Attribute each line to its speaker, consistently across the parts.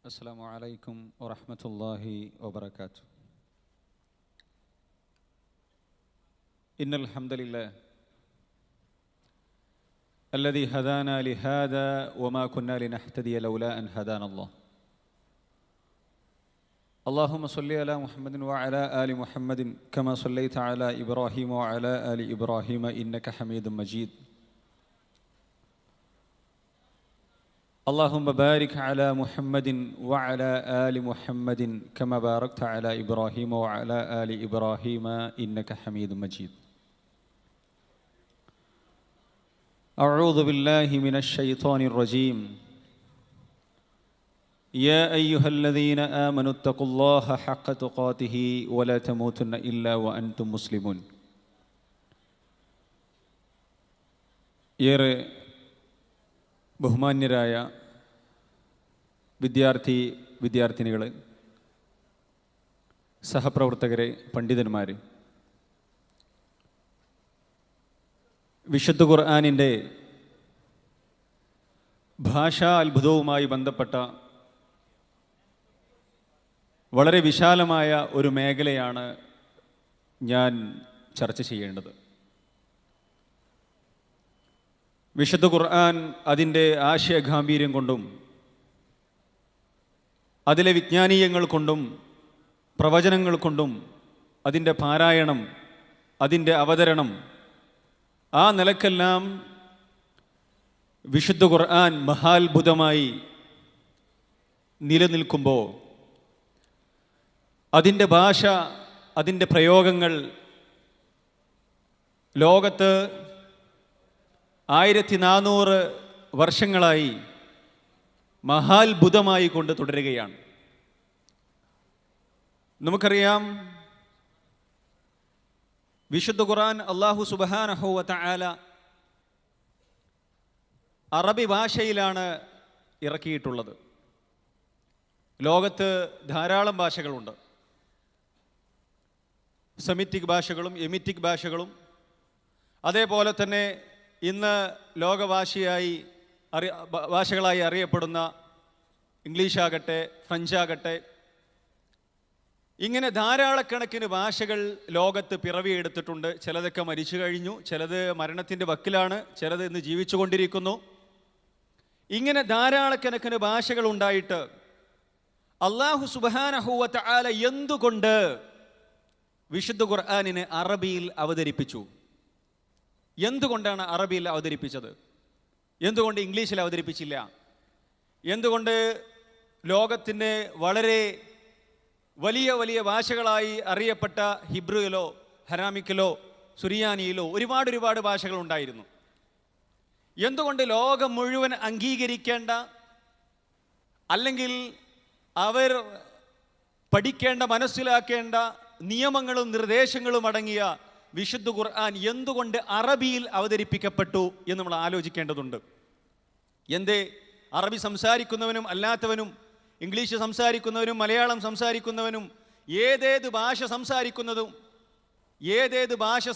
Speaker 1: السلام عليكم ورحمة الله وبركاته. إن الحمد لله الذي هدانا لهذا وما كنا لنهتدي لولا أن هدانا الله. اللهم صل على محمد وعلى آل محمد كما صليت على إبراهيم وعلى آل إبراهيم إنك حميد مجيد. اللهم بارك على محمد وعلى آل محمد كما باركت على إبراهيم وعلى آل إبراهيم إنك حميد مجيد. أعوذ بالله من الشيطان الرجيم. يا أيها الذين آمنوا اتقوا الله حق تقاته ولا تموتن إلا وأنتم مسلمون. ബഹുമാന്യരായ വിദ്യാർത്ഥിനികളെ, സഹപ്രവർത്തകരെ, പണ്ഡിതന്മാർ, വിശുദ്ധ ഖുർആനിൻ്റെ ഭാഷാ അത്ഭുതവുമായി ബന്ധപ്പെട്ട വളരെ വിശാലമായ ഒരു മേഖലയാണ് ഞാൻ ചർച്ച ചെയ്യേണ്ടത്. വിശുദ്ധ ഖുർആൻ അതിൻ്റെ ആശയഗാംഭീര്യം കൊണ്ടും അതിലെ വിജ്ഞാനീയങ്ങൾ കൊണ്ടും പ്രവചനങ്ങൾ കൊണ്ടും അതിൻ്റെ പാരായണം, അതിൻ്റെ അവതരണം, ആ നിലക്കെല്ലാം വിശുദ്ധ ഖുർആൻ മഹാത്ഭുതമായി നിലനിൽക്കുമ്പോൾ അതിൻ്റെ ഭാഷ, അതിൻ്റെ പ്രയോഗങ്ങൾ ലോകത്ത് 1400 വർഷങ്ങളായി മഹാത്ഭുതമായി കൊണ്ട് തുടരുകയാണ്. നമുക്കറിയാം, വിശുദ്ധ ഖുർആൻ അല്ലാഹു സുബ്ഹാനഹു വ തആല അറബി ഭാഷയിലാണ് ഇറക്കിയിട്ടുള്ളത്. ലോകത്ത് ധാരാളം ഭാഷകളുണ്ട്. സെമിറ്റിക് ഭാഷകളും എമിറ്റിക് ഭാഷകളും, അതേപോലെ തന്നെ ഇന്ന് ഭാഷകളായി അറിയപ്പെടുന്ന ഇംഗ്ലീഷാകട്ടെ, ഫ്രഞ്ചാകട്ടെ, ഇങ്ങനെ ധാരാളക്കണക്കിന് ഭാഷകൾ ലോകത്ത് പിറവിയെടുത്തിട്ടുണ്ട്. ചിലതൊക്കെ മരിച്ചു കഴിഞ്ഞു, ചിലത് മരണത്തിൻ്റെ വക്കിലാണ്, ചിലത് ഇന്ന് ജീവിച്ചുകൊണ്ടിരിക്കുന്നു. ഇങ്ങനെ ധാരാളക്കണക്കിന് ഭാഷകൾ ഉണ്ടായിട്ട് അല്ലാഹു സുബ്ഹാനഹു വ തആല എന്തുകൊണ്ട് വിശുദ്ധ ഖുർആനിനെ അറബിയിൽ അവതരിപ്പിച്ചു? എന്തുകൊണ്ടാണ് അറബിയിൽ അവതരിപ്പിച്ചത്? എന്തുകൊണ്ട് ഇംഗ്ലീഷിൽ അവതരിപ്പിച്ചില്ല? എന്തുകൊണ്ട് ലോകത്തിൻ്റെ വളരെ വലിയ വലിയ ഭാഷകളായി അറിയപ്പെട്ട ഹിബ്രുവിലോ ഹരാമിക്കിലോ സുറിയാനിയിലോ ഒരുപാട് ഭാഷകളുണ്ടായിരുന്നു? എന്തുകൊണ്ട് ലോകം മുഴുവൻ അംഗീകരിക്കേണ്ട, അല്ലെങ്കിൽ അവർ പഠിക്കേണ്ട, മനസ്സിലാക്കേണ്ട നിയമങ്ങളും നിർദ്ദേശങ്ങളും അടങ്ങിയ വിശുദ്ധ ഖുർആൻ എന്തുകൊണ്ട് അറബിയിൽ അവതരിപ്പിക്കപ്പെട്ടു എന്ന് നമ്മൾ ആലോചിക്കേണ്ടതുണ്ട്. എന്തേ അറബി സംസാരിക്കുന്നവനും അല്ലാത്തവനും, ഇംഗ്ലീഷ് സംസാരിക്കുന്നവനും മലയാളം സംസാരിക്കുന്നവനും, ഏതേത് ഭാഷ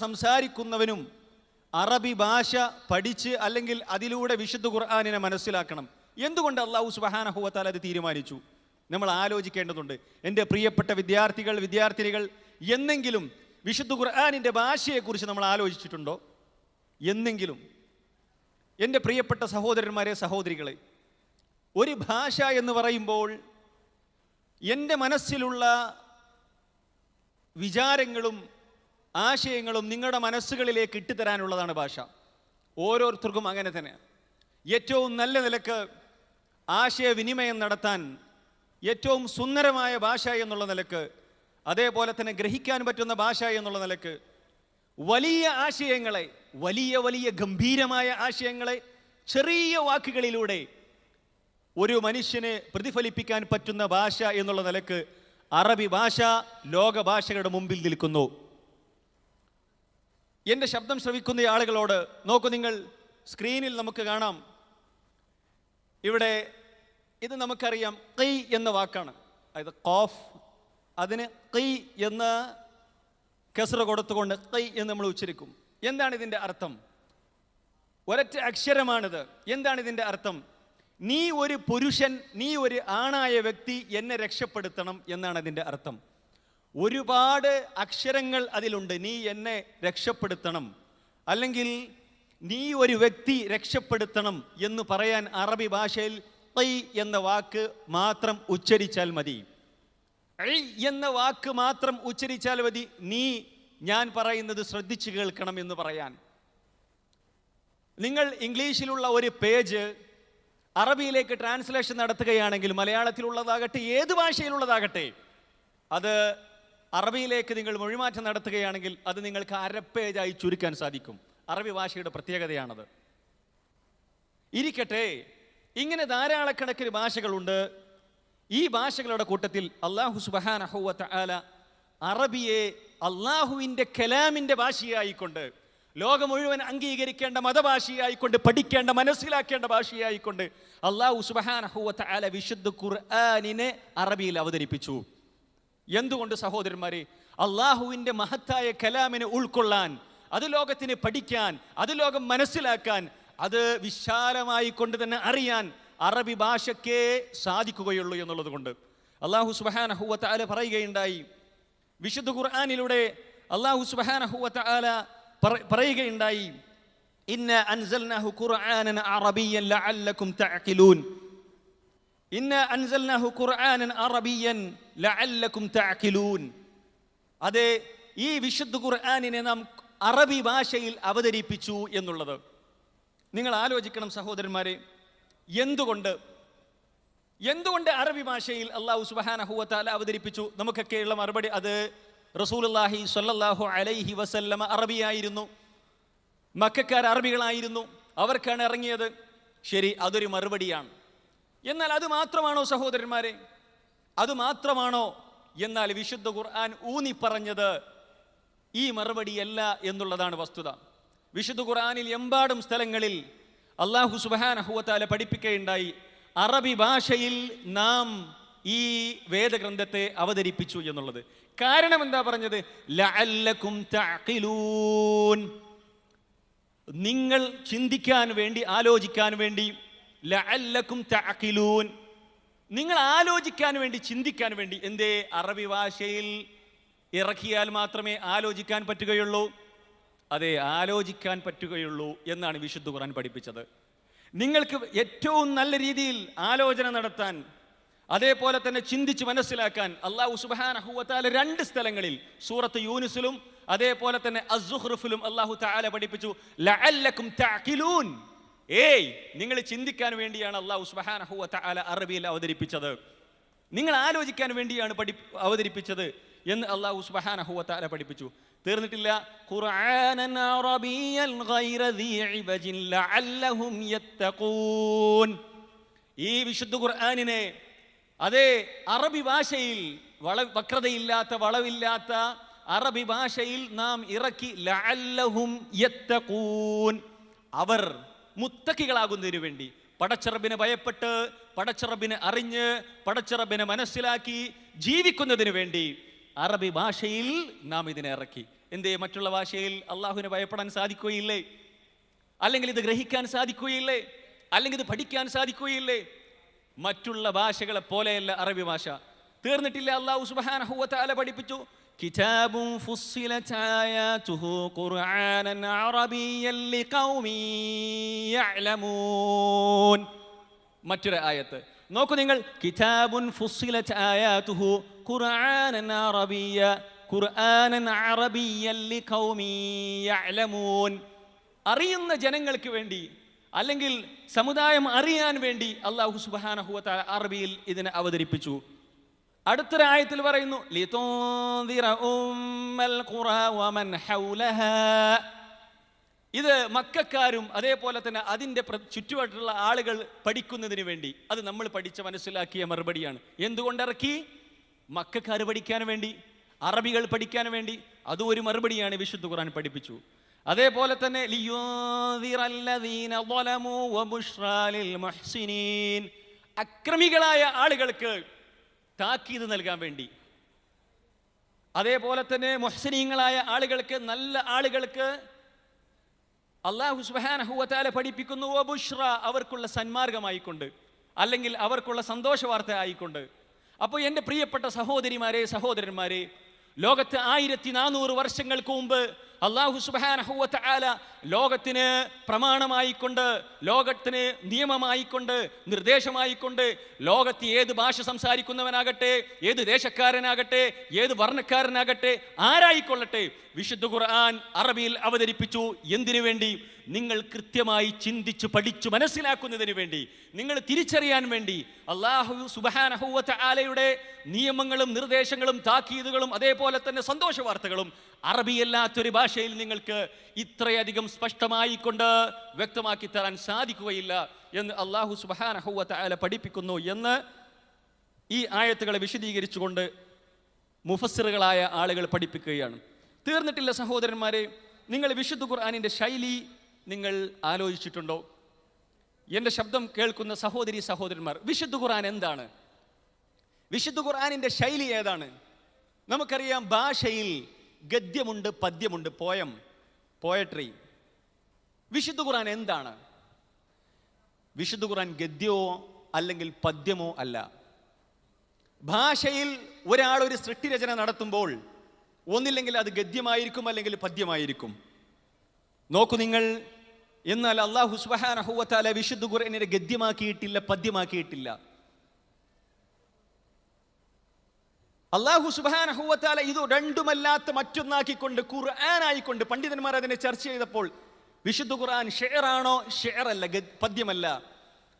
Speaker 1: സംസാരിക്കുന്നവനും അറബി ഭാഷ പഠിച്ച് അല്ലെങ്കിൽ അതിലൂടെ വിശുദ്ധ ഖുർആനിനെ മനസ്സിലാക്കണം. എന്തുകൊണ്ട് അല്ലാഹു സുബ്ഹാനഹു വ തആല അത് തീരുമാനിച്ചു? നമ്മൾ ആലോചിക്കേണ്ടതുണ്ട്. എൻ്റെ പ്രിയപ്പെട്ട വിദ്യാർത്ഥിനികൾ, എന്നെങ്കിലും വിശുദ്ധ ഖുർആനിൻ്റെ ഭാഷയെക്കുറിച്ച് നമ്മൾ ആലോചിച്ചിട്ടുണ്ടോ? എന്നെങ്കിലും? എൻ്റെ പ്രിയപ്പെട്ട സഹോദരന്മാരെ, സഹോദരികളെ, ഒരു ഭാഷ എന്ന് പറയുമ്പോൾ എൻ്റെ മനസ്സിലുള്ള വിചാരങ്ങളും ആശയങ്ങളും നിങ്ങളുടെ മനസ്സുകളിലേക്ക് ഇട്ടുതരാനുള്ളതാണ് ഭാഷ. ഓരോരുത്തർക്കും അങ്ങനെ തന്നെ. ഏറ്റവും നല്ല നിലക്ക് ആശയവിനിമയം നടത്താൻ ഏറ്റവും സുന്ദരമായ ഭാഷ എന്നുള്ള നിലക്ക്, അതേപോലെ തന്നെ ഗ്രഹിക്കാൻ പറ്റുന്ന ഭാഷ എന്നുള്ള നിലക്ക് വലിയ ആശയങ്ങളെ, വലിയ ഗംഭീരമായ ആശയങ്ങളെ ചെറിയ വാക്കുകളിലൂടെ ഒരു മനുഷ്യനെ പ്രതിഫലിപ്പിക്കാൻ പറ്റുന്ന ഭാഷ എന്നുള്ള നിലക്ക് അറബി ഭാഷ ലോക ഭാഷകളുടെ മുമ്പിൽ നിൽക്കുന്നു. എൻ്റെ ശബ്ദം ശ്രവിക്കുന്ന ആളുകളോട് നോക്കൂ, നിങ്ങൾ സ്ക്രീനിൽ നമുക്ക് കാണാം. ഇവിടെ ഇത് നമുക്കറിയാം, ഖൈ എന്ന വാക്കാണ്. അതായത് ഖാഫ്, അതിന് ഖൈ എന്ന് കസ്റ കൊടുത്തുകൊണ്ട് ഖൈ എന്ന് നമ്മൾ ഉച്ചരിക്കും. എന്താണ് ഇതിൻ്റെ അർത്ഥം? ഒരൊറ്റ അക്ഷരമാണിത്. എന്താണ് ഇതിൻ്റെ അർത്ഥം? നീ ഒരു പുരുഷൻ, നീ ഒരു ആണായ വ്യക്തി എന്നെ രക്ഷപ്പെടുത്തണം എന്നാണ് അതിൻ്റെ അർത്ഥം. ഒരുപാട് അക്ഷരങ്ങൾ അതിലുണ്ട്. നീ എന്നെ രക്ഷപ്പെടുത്തണം, അല്ലെങ്കിൽ നീ ഒരു വ്യക്തി രക്ഷപ്പെടുത്തണം എന്ന് പറയാൻ അറബി ഭാഷയിൽ ഐ എന്ന വാക്ക് മാത്രം ഉച്ചരിച്ചാൽ മതി. ഐ എന്ന വാക്ക് മാത്രം ഉച്ചരിച്ചാൽ മതി നീ ഞാൻ പറയുന്നത് ശ്രദ്ധിച്ചു കേൾക്കണം എന്ന് പറയാൻ. നിങ്ങൾ ഇംഗ്ലീഷിലുള്ള ഒരു പേജ് അറബിയിലേക്ക് ട്രാൻസ്ലേഷൻ നടത്തുകയാണെങ്കിൽ, മലയാളത്തിലുള്ളതാകട്ടെ ഏത് ഭാഷയിലുള്ളതാകട്ടെ, അത് അറബിയിലേക്ക് നിങ്ങൾ മൊഴിമാറ്റം നടത്തുകയാണെങ്കിൽ അത് നിങ്ങൾക്ക് അരപ്പേജായി ചുരുക്കാൻ സാധിക്കും. അറബി ഭാഷയുടെ പ്രത്യേകതയാണത്. ഇരിക്കട്ടെ, ഇങ്ങനെ ധാരാളക്കണക്കിന് ഭാഷകളുണ്ട്. ഈ ഭാഷകളുടെ കൂട്ടത്തിൽ അല്ലാഹു സുബ്ഹാനഹു വ തആല അറബിയെ അള്ളാഹുവിൻ്റെ കലാമിൻ്റെ ഭാഷയായിക്കൊണ്ട്, ലോകം മുഴുവൻ അംഗീകരിക്കേണ്ട മതഭാഷയായിക്കൊണ്ട്, പഠിക്കേണ്ട മനസ്സിലാക്കേണ്ട ഭാഷയായിക്കൊണ്ട് അല്ലാഹു സുബ്ഹാനഹു വ തആല വിശുദ്ധ ഖുർആനിനെ അറബിയിൽ അവതരിപ്പിച്ചു. എന്തുകൊണ്ട് സഹോദരന്മാരെ? അള്ളാഹുവിൻ്റെ മഹത്തായ കലാമിനെ ഉൾക്കൊള്ളാൻ, അത് ലോകത്തിന് പഠിക്കാൻ, അത് ലോകം മനസ്സിലാക്കാൻ, അത് വിശാലമായി കൊണ്ട് തന്നെ അറിയാൻ അറബി ഭാഷയ്ക്കേ സാധിക്കുകയുള്ളൂ എന്നുള്ളത് കൊണ്ട് അല്ലാഹു സുബ്ഹാനഹു വ തആല പറയുകയുണ്ടായി. വിശുദ്ധ ഖുർആനിലൂടെ അല്ലാഹു സുബ്ഹാനഹു വ തആല പറയുകയുണ്ടായി, ഇന്ന അൻസൽനാഹു ഖുർആനൻ അറബിയ്യൻ ലഅല്ലകും തഅഖിലൂൻ. ഇന്ന അൻസൽനാഹു ഖുർആനൻ അറബിയ്യൻ ലഅല്ലകും തഅഖിലൂൻ. അതെ, ഈ വിശുദ്ധ ഖുർആനിനെ നാം അറബി ഭാഷയിൽ അവതരിപ്പിച്ചു എന്നുള്ളത് നിങ്ങൾ ആലോചിക്കണം സഹോദരന്മാരെ. എന്തുകൊണ്ട് അറബി ഭാഷയിൽ അല്ലാഹു സുബ്ഹാനഹു വ തആല അവതരിപ്പിച്ചു? നമുക്കൊക്കെയുള്ള മറുപടി അത് റസൂലുള്ളാഹി സ്വല്ലല്ലാഹു അലൈഹി വസല്ലമ അറബിയായിരുന്നു, മക്കക്കാർ അറബികളായിരുന്നു, അവർക്കാണ് ഇറങ്ങിയത്. ശരി, അതൊരു മറുപടിയാണ്. എന്നാൽ അത് മാത്രമാണോ സഹോദരന്മാരെ? അത് മാത്രമാണോ? എന്നാൽ വിശുദ്ധ ഖുർആൻ ഊന്നി പറഞ്ഞത് ഈ മറുപടിയല്ല എന്നുള്ളതാണ് വസ്തുത. വിശുദ്ധ ഖുർആനിൽ എമ്പാടും സ്ഥലങ്ങളിൽ അല്ലാഹു സുബ്ഹാനഹു വ തആല പഠിപ്പിക്കുകയുണ്ടായി, അറബി ഭാഷയിൽ നാം ഈ വേദഗ്രന്ഥത്തെ അവതരിപ്പിച്ചു എന്നുള്ളത്. കാരണം എന്താ പറഞ്ഞത്? ലഅല്ലകും തഅഖിലൂൻ, നിങ്ങൾ ചിന്തിക്കാൻ വേണ്ടി, ആലോചിക്കാൻ വേണ്ടി. ലഅല്ലകും തഅഖിലൂൻ, നിങ്ങൾ ആലോചിക്കാൻ വേണ്ടി, ചിന്തിക്കാൻ വേണ്ടി. എന്തേ? അറബി ഭാഷയിൽ ഇറക്കിയാൽ മാത്രമേ ആലോചിക്കാൻ പറ്റുകയുള്ളൂ. അതെ, ആലോചിക്കാൻ പറ്റുകയുള്ളൂ എന്നാണ് വിശുദ്ധ ഖുർആൻ പഠിപ്പിച്ചത്. നിങ്ങൾക്ക് ഏറ്റവും നല്ല രീതിയിൽ ആലോചന നടത്താൻ, അതേപോലെ തന്നെ ചിന്തിച്ച് മനസ്സിലാക്കാൻ അല്ലാഹു സുബ്ഹാനഹു വ തആല രണ്ട് സ്ഥലങ്ങളിൽ, സൂറത്ത് യൂനുസിലും അതേപോലെ തന്നെ അസ്സുഖ്റുഫിലും അല്ലാഹു തആല പഠിപ്പിച്ചു ലഅല്ലകും തഅഖിലൂൻ. നിങ്ങൾ ചിന്തിക്കാൻ വേണ്ടിയാണ് അല്ലാഹു സുബ്ഹാനഹു വ തആല അറബിയിൽ അവതരിപ്പിച്ചത്, നിങ്ങൾ ആലോചിക്കാൻ വേണ്ടിയാണ് അവതരിപ്പിച്ചത് എന്ന് അല്ലാഹു സുബ്ഹാനഹു വ തആല പഠിപ്പിച്ചു. തീർന്നിട്ടില്ല. ഖുർആനൻ അറബിയ്യൻ ഗൈറ ദീ ഇവജിൻ ലഅല്ലഹും യത്തഖൂൻ. ഈ വിശുദ്ധ ഖുർആനിനെ അതേ അറബി ഭാഷയിൽ, വക്രതയില്ലാത്ത, വളവില്ലാത്ത അറബി ഭാഷയിൽ നാം ഇറക്കി. ലഅല്ലഹും യത്തഖൂൻ, അവർ മുത്തഖികളാകുന്നതിനു വേണ്ടി, പടച്ചറബിനെ ഭയപ്പെട്ട്, പടച്ചറബിനെ അറിഞ്ഞ്, പടച്ചറബിനെ മനസ്സിലാക്കി ജീവിക്കുന്നതിന് വേണ്ടി അറബി ഭാഷയിൽ നാം ഇതിനെ ഇറക്കി. എന്തേ? മറ്റുള്ള ഭാഷയിൽ അള്ളാഹുവിനെ ഭയപ്പെടാൻ സാധിക്കുകയില്ലേ? അല്ലെങ്കിൽ ഇത് ഗ്രഹിക്കാൻ സാധിക്കുകയില്ലേ? അല്ലെങ്കിൽ ഇത് പഠിക്കാൻ സാധിക്കുകയില്ലേ? മറ്റുള്ള ഭാഷകളെ പോലെയല്ല അറബി ഭാഷ. തീർന്നിട്ടില്ല. അല്ലാഹു സുബ്ഹാനഹു വ തആല പഠിപ്പിച്ചു, കിതാബുൻ ഫുസ്സിലത് ആയാതുഹു ഖുർആനൻ അറബിയ്യൻ ലിഖൗമിൻ യഅലമൂൻ. മറ്റൊരു ആയത്ത് നോക്കൂ നിങ്ങൾ, കിതാബുൻ ഫുസ്സിലത് ആയാതുഹു ഖുർആനൻ അറബിയ്യൻ ലിഖൗമിൻ യഅലമൂൻ. അറിയുന്ന ജനങ്ങൾക്ക് വേണ്ടി, അല്ലെങ്കിൽ സമുദായം അറിയാൻ വേണ്ടി അല്ലാഹു സുബ്ഹാനഹു വ തആല അറബിയിൽ ഇതിനെ അവതരിപ്പിച്ചു. അടുത്തൊരു ആയത്തിൽ പറയുന്നു, ലിതുൻദിറ ഉമ്മൽ ഖുറാ വമൻ ഹൗലഹാ. ഇത് മക്കക്കാരും അതേപോലെ തന്നെ അതിൻ്റെ ചുറ്റുവട്ടുള്ള ആളുകൾ പഠിക്കുന്നതിന് വേണ്ടി. അത് നമ്മൾ പഠിച്ച് മനസ്സിലാക്കിയ മറുപടിയാണ്. എന്തുകൊണ്ടിറക്കി? മക്കക്കാർ പഠിക്കാൻ വേണ്ടി, അറബികൾ പഠിക്കാൻ വേണ്ടി. അതും ഒരു മറുപടിയാണ് വിശുദ്ധ ഖുർആൻ പഠിപ്പിച്ചു. അതേപോലെ തന്നെ അക്രമികളായ ആളുകൾക്ക് താക്കീത് നൽകാൻ വേണ്ടി, അതേപോലെ തന്നെ മുഹ്സിനീങ്ങളായ ആളുകൾക്ക്, നല്ല ആളുകൾക്ക് അല്ലാഹു സുബ്ഹാനഹു വ തആല പഠിപ്പിക്കുന്നു വബുഷ്റ, അവർക്കുള്ള സന്മാർഗമായിക്കൊണ്ട്. അല്ലെങ്കിൽ അവർക്കുള്ള സന്തോഷ വാർത്ത ആയിക്കൊണ്ട്. അപ്പോൾ എൻ്റെ പ്രിയപ്പെട്ട സഹോദരിമാരെ, സഹോദരന്മാരെ, ലോകത്ത് 1400 വർഷങ്ങൾക്ക് മുമ്പ് അല്ലാഹു സുബ്ഹാനഹു വ തആല ലോകത്തിന് പ്രമാണമായിക്കൊണ്ട്, ലോകത്തിന് നിയമമായിക്കൊണ്ട്, നിർദ്ദേശമായിക്കൊണ്ട്, ലോകത്ത് ഏത് ഭാഷ സംസാരിക്കുന്നവനാകട്ടെ, ഏത് ദേശക്കാരനാകട്ടെ, ഏത് വർണ്ണക്കാരനാകട്ടെ, ആരായിക്കൊള്ളട്ടെ, വിശുദ്ധ ഖുർആൻ അറബിയിൽ അവതരിപ്പിച്ചു. എന്തിനു വേണ്ടി? നിങ്ങൾ കൃത്യമായി ചിന്തിച്ച് പഠിച്ചു മനസ്സിലാക്കുന്നതിന് വേണ്ടി, നിങ്ങൾ തിരിച്ചറിയാൻ വേണ്ടി. അല്ലാഹു സുബ്ഹാനഹു വ തആലയുടെ നിയമങ്ങളും നിർദ്ദേശങ്ങളും താക്കീതുകളും അതേപോലെ തന്നെ സന്തോഷ വാർത്തകളും അറബിയല്ലാത്തൊരു ഭാഷയിൽ നിങ്ങൾക്ക് ഇത്രയധികം സ്പഷ്ടമായിക്കൊണ്ട് വ്യക്തമാക്കി തരാൻ സാധിക്കുകയില്ല എന്ന് അല്ലാഹു സുബ്ഹാനഹു വ തആല പഠിപ്പിക്കുന്നു എന്ന് ഈ ആയത്തുകളെ വിശദീകരിച്ചുകൊണ്ട് മുഫസ്സിറുകളായ ആളുകൾ പഠിപ്പിക്കുകയാണ്. തീർന്നിട്ടില്ല സഹോദരന്മാരെ. നിങ്ങൾ വിശുദ്ധ ഖുർആനിൻ്റെ ശൈലി നിങ്ങൾ ആലോചിച്ചിട്ടുണ്ടോ? എൻ്റെ ശബ്ദം കേൾക്കുന്ന സഹോദരി സഹോദരന്മാർ, വിശുദ്ധ ഖുർആൻ എന്താണ്? വിശുദ്ധ ഖുർആനിൻ്റെ ശൈലി ഏതാണ്? നമുക്കറിയാം, ഭാഷയിൽ ഗദ്യമുണ്ട്, പദ്യമുണ്ട്, പോയട്രി. വിശുദ്ധ ഖുർആൻ എന്താണ്? വിശുദ്ധ ഖുർആൻ ഗദ്യമോ അല്ലെങ്കിൽ പദ്യമോ അല്ല. ഭാഷയിൽ ഒരാൾ ഒരു സൃഷ്ടിരചന നടത്തുമ്പോൾ ഒന്നില്ലെങ്കിൽ അത് ഗദ്യമായിരിക്കും അല്ലെങ്കിൽ പദ്യമായിരിക്കും. നോക്കൂ നിങ്ങൾ. എന്നാൽ അല്ലാഹു സുബ്ഹാനഹു വ തആല വിശുദ്ധ ഖുർആനിനെ ഗദ്യമാക്കിയിട്ടില്ല, പദ്യമാക്കിയിട്ടില്ല. അല്ലാഹു സുബ്ഹാനഹു വ തആല ഇത് രണ്ടുമല്ലാത്ത മറ്റൊന്നാക്കിക്കൊണ്ട് ഖുർആനായിക്കൊണ്ട് പണ്ഡിതന്മാർ അതിനെ ചർച്ച ചെയ്തപ്പോൾ വിശുദ്ധ ഖുർആൻ ഷിഅറാണോ? ഷിഅറല്ല, പദ്യമല്ല.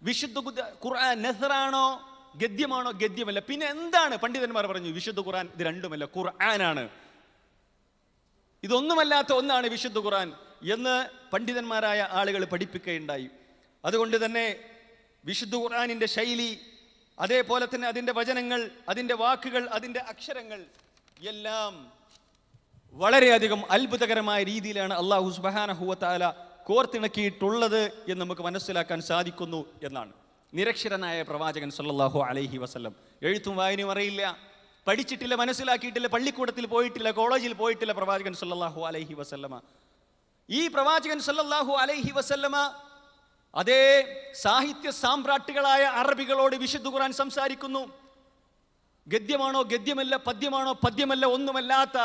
Speaker 1: വിശുദ്ധ ഖുർആൻ നസ്റാണോ? ഗദ്യമാണോ? ഗദ്യമല്ല. പിന്നെ എന്താണ്? പണ്ഡിതന്മാർ പറഞ്ഞു വിശുദ്ധ ഖുർആൻ ഇത് രണ്ടുമല്ല, ഖുർആനാണ്. ഇതൊന്നുമല്ലാത്ത ഒന്നാണ് വിശുദ്ധ ഖുർആൻ എന്ന് പണ്ഡിതന്മാരായ ആളുകൾ പഠിപ്പിക്കുകയുണ്ടായി. അതുകൊണ്ട് തന്നെ വിശുദ്ധ ഖുർആനിൻ്റെ ശൈലി, അതേപോലെ തന്നെ അതിൻ്റെ വചനങ്ങൾ, അതിൻ്റെ വാക്കുകൾ, അതിൻ്റെ അക്ഷരങ്ങൾ എല്ലാം വളരെയധികം അത്ഭുതകരമായ രീതിയിലാണ് അല്ലാഹു സുബ്ഹാനഹു വ തആല കോർത്തിണക്കിയിട്ടുള്ളത് എന്ന് നമുക്ക് മനസ്സിലാക്കാൻ സാധിക്കുന്നു എന്നാണ്. നിരക്ഷരനായ പ്രവാചകൻ സല്ലല്ലാഹു അലൈഹി വസല്ലം, എഴുത്തും വായനയും അറിയില്ല, പഠിച്ചിട്ടില്ല, മനസ്സിലാക്കിയിട്ടില്ല, പള്ളിക്കൂടത്തിൽ പോയിട്ടില്ല, കോളേജിൽ പോയിട്ടില്ല പ്രവാചകൻ സല്ലല്ലാഹു അലൈഹി വസല്ലമ. ഈ പ്രവാചകൻ സല്ലല്ലാഹു അലൈഹി വസല്ലമ അതേ സാഹിത്യ സാമ്രാട്ടുകളായ അറബികളോട് വിശുദ്ധ ഖുർആൻ സംസാരിക്കുന്നു. ഗദ്യമാണോ? ഗദ്യമല്ല. പദ്യമാണോ? പദ്യമല്ല. ഒന്നുമല്ലാത്ത,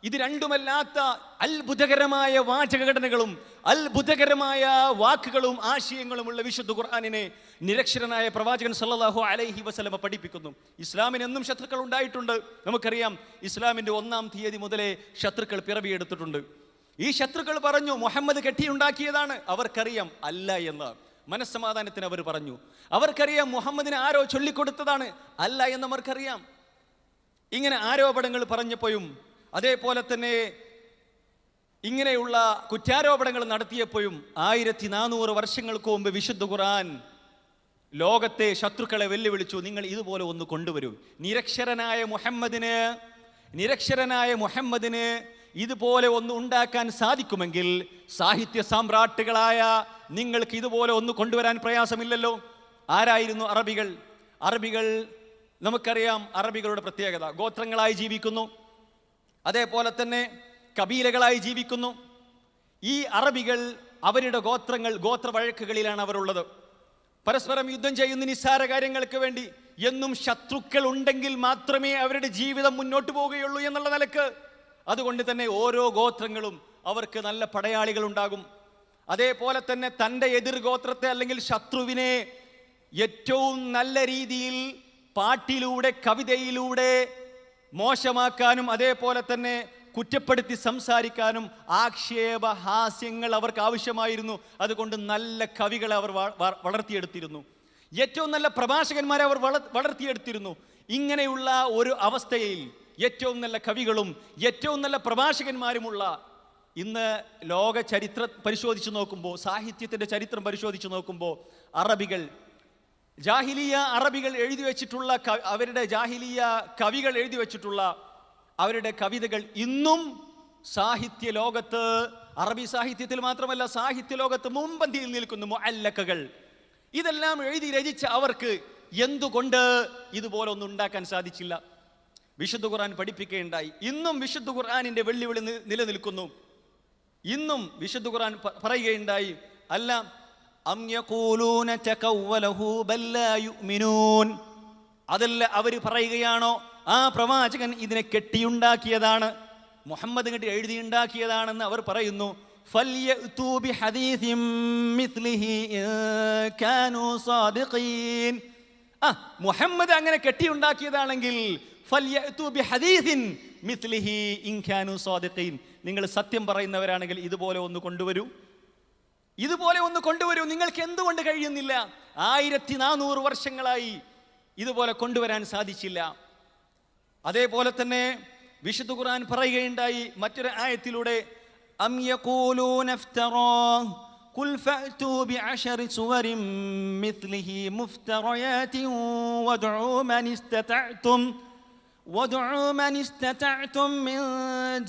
Speaker 1: ഇത് രണ്ടുമല്ലാത്ത അത്ഭുതകരമായ വാചകഘടനകളും അത്ഭുതകരമായ വാക്കുകളും ആശയങ്ങളുമുള്ള വിശുദ്ധ ഖുർആനിനെ നിരക്ഷരനായ പ്രവാചകൻ സല്ലല്ലാഹു അലൈഹി വസല്ലമ പഠിപ്പിക്കുന്നു. ഇസ്ലാമിന് എന്നും ശത്രുക്കൾ ഉണ്ടായിട്ടുണ്ട്. നമുക്കറിയാം, ഇസ്ലാമിൻ്റെ 1-ാം തീയതി മുതലേ ശത്രുക്കൾ പിറവിയെടുത്തിട്ടുണ്ട്. ഈ ശത്രുക്കൾ പറഞ്ഞു മുഹമ്മദ് കെട്ടിയുണ്ടാക്കിയതാണ്. അവർക്കറിയാം അല്ല എന്ന്. മനസ്സമാധാനത്തിന് അവർ പറഞ്ഞു. അവർക്കറിയാം മുഹമ്മദിന് ആരോ ചൊല്ലിക്കൊടുത്തതാണ്, അല്ല എന്ന് അവർക്കറിയാം. ഇങ്ങനെ ആരോപണങ്ങൾ പറഞ്ഞപ്പോഴും അതേപോലെ തന്നെ ഇങ്ങനെയുള്ള കുറ്റാരോപണങ്ങൾ നടത്തിയപ്പോഴും 1400 വർഷങ്ങൾക്ക് മുമ്പ് വിശുദ്ധ ഖുർആൻ ലോകത്തെ ശത്രുക്കളെ വെല്ലുവിളിച്ചു, നിങ്ങൾ ഇതുപോലെ ഒന്ന് കൊണ്ടുവരൂ. നിരക്ഷരനായ മുഹമ്മദിന് ഇതുപോലെ ഒന്ന് ഉണ്ടാക്കാൻ സാധിക്കുമെങ്കിൽ സാഹിത്യ സാമ്രാട്ടുകളായ നിങ്ങൾക്ക് ഇതുപോലെ ഒന്ന് കൊണ്ടുവരാൻ പ്രയാസമില്ലല്ലോ. ആരായിരുന്നു അറബികൾ? നമുക്കറിയാം അറബികളുടെ പ്രത്യേകത, ഗോത്രങ്ങളായി ജീവിക്കുന്നു, അതേപോലെ തന്നെ കബീലകളായി ജീവിക്കുന്നു. ഈ അറബികൾ അവരുടെ ഗോത്രവഴക്കുകളിലാണ് അവരുള്ളത്. പരസ്പരം യുദ്ധം ചെയ്യുന്ന നിസ്സാര കാര്യങ്ങൾക്ക് വേണ്ടി. എന്നും ശത്രുക്കൾ ഉണ്ടെങ്കിൽ മാത്രമേ അവരുടെ ജീവിതം മുന്നോട്ട് പോവുകയുള്ളൂ എന്നുള്ള നിലക്ക്. അതുകൊണ്ട് തന്നെ ഓരോ ഗോത്രങ്ങളും അവർക്ക് നല്ല പടയാളികൾ ഉണ്ടാകും. അതേപോലെ തന്നെ തൻ്റെ എതിർ ഗോത്രത്തെ അല്ലെങ്കിൽ ശത്രുവിനെ ഏറ്റവും നല്ല രീതിയിൽ പാട്ടിലൂടെ, കവിതയിലൂടെ മോശമാക്കാനും അതേപോലെ തന്നെ കുറ്റപ്പെടുത്തി സംസാരിക്കാനും ആക്ഷേപഹാസ്യങ്ങൾ അവർക്ക് ആവശ്യമായിരുന്നു. അതുകൊണ്ട് നല്ല കവികളെ അവർ വളർത്തിയെടുത്തിരുന്നു. ഏറ്റവും നല്ല പ്രഭാഷകന്മാരെ അവർ വളർത്തിയെടുത്തിരുന്നു. ഇങ്ങനെയുള്ള ഒരു അവസ്ഥയിൽ ഏറ്റവും നല്ല കവികളും ഏറ്റവും നല്ല പ്രഭാഷകന്മാരുമുള്ള ഇന്ന് ലോക ചരിത്രം പരിശോധിച്ച് നോക്കുമ്പോൾ, സാഹിത്യത്തിൻ്റെ ചരിത്രം പരിശോധിച്ച് നോക്കുമ്പോൾ അറബികൾ എഴുതി വെച്ചിട്ടുള്ള അവരുടെ ജാഹിലിയ കവികൾ എഴുതി വെച്ചിട്ടുള്ള അവരുടെ കവിതകൾ ഇന്നും സാഹിത്യ ലോകത്ത്, അറബി സാഹിത്യത്തിൽ മാത്രമല്ല സാഹിത്യ ലോകത്ത് മുൻപന്തിയിൽ നിൽക്കുന്നു. മുഅല്ലഖകൾ ഇതെല്ലാം എഴുതി രചിച്ച അവർക്ക് എന്തുകൊണ്ട് ഇതുപോലെ ഒന്നും ഉണ്ടാക്കാൻ സാധിച്ചില്ല? വിശുദ്ധ ഖുർആൻ പഠിപ്പിക്കുകയുണ്ടായി. ഇന്നും വിശുദ്ധ ഖുർആനിൻ്റെ വെല്ലുവിളി നിലനിൽക്കുന്നു. ഇന്നും വിശുദ്ധ ഖുർആൻ പറയുകയുണ്ടായി, അല്ല അം യഖൂലൂന തകവ്വലഹു ബൽ ലാ യുഅ്മിനൂൻ, അതല്ല അവർ പറയുകയാണോ ആ പ്രവാചകൻ ഇതിനെ കെട്ടിയുണ്ടാക്കിയതാണ്, മുഹമ്മദ് ഇങ്ങോട്ട് എഴുതിയുണ്ടാക്കിയതാണെന്ന് അവർ പറയുന്നു. ഫൽയഅ്തൂ ബിഹദീസിൻ മിസ്ലിഹി ഇൻ കാനൂ സാദിഖീൻ. മുഹമ്മദ് അങ്ങനെ കെട്ടിയുണ്ടാക്കിയതാണെങ്കിൽ ഫൽയഅ്തൂ ബിഹദീസിൻ മിസ്ലിഹി ഇൻ കാനൂ സാദിഖീൻ, നിങ്ങൾ സത്യം പറയുന്നവരാണെങ്കിൽ ഇതുപോലെ ഒന്ന് കൊണ്ടുവരൂ, ഇതുപോലെ ഒന്ന് കൊണ്ടുവരൂ. നിങ്ങൾക്ക് എന്തുകൊണ്ട് കഴിയുന്നില്ല? 1400 വർഷങ്ങളായി ഇതുപോലെ കൊണ്ടുവരാൻ സാധിച്ചില്ല. അതേപോലെ തന്നെ വിശുദ്ധ ഖുർആൻ പറയുകയുണ്ടായി മറ്റൊരു ആയത്തിലൂടെ, അം യഖൂലൂന ഇഫ്തറാ ഖുൽ ഫഅ്തൂ ബിഅശരി സുവരിൻ മിസ്ലിഹി മുഫ്തറയാതിൻ വദ്ഉ മൻ ഇസ്തതഅ്തും മിൻ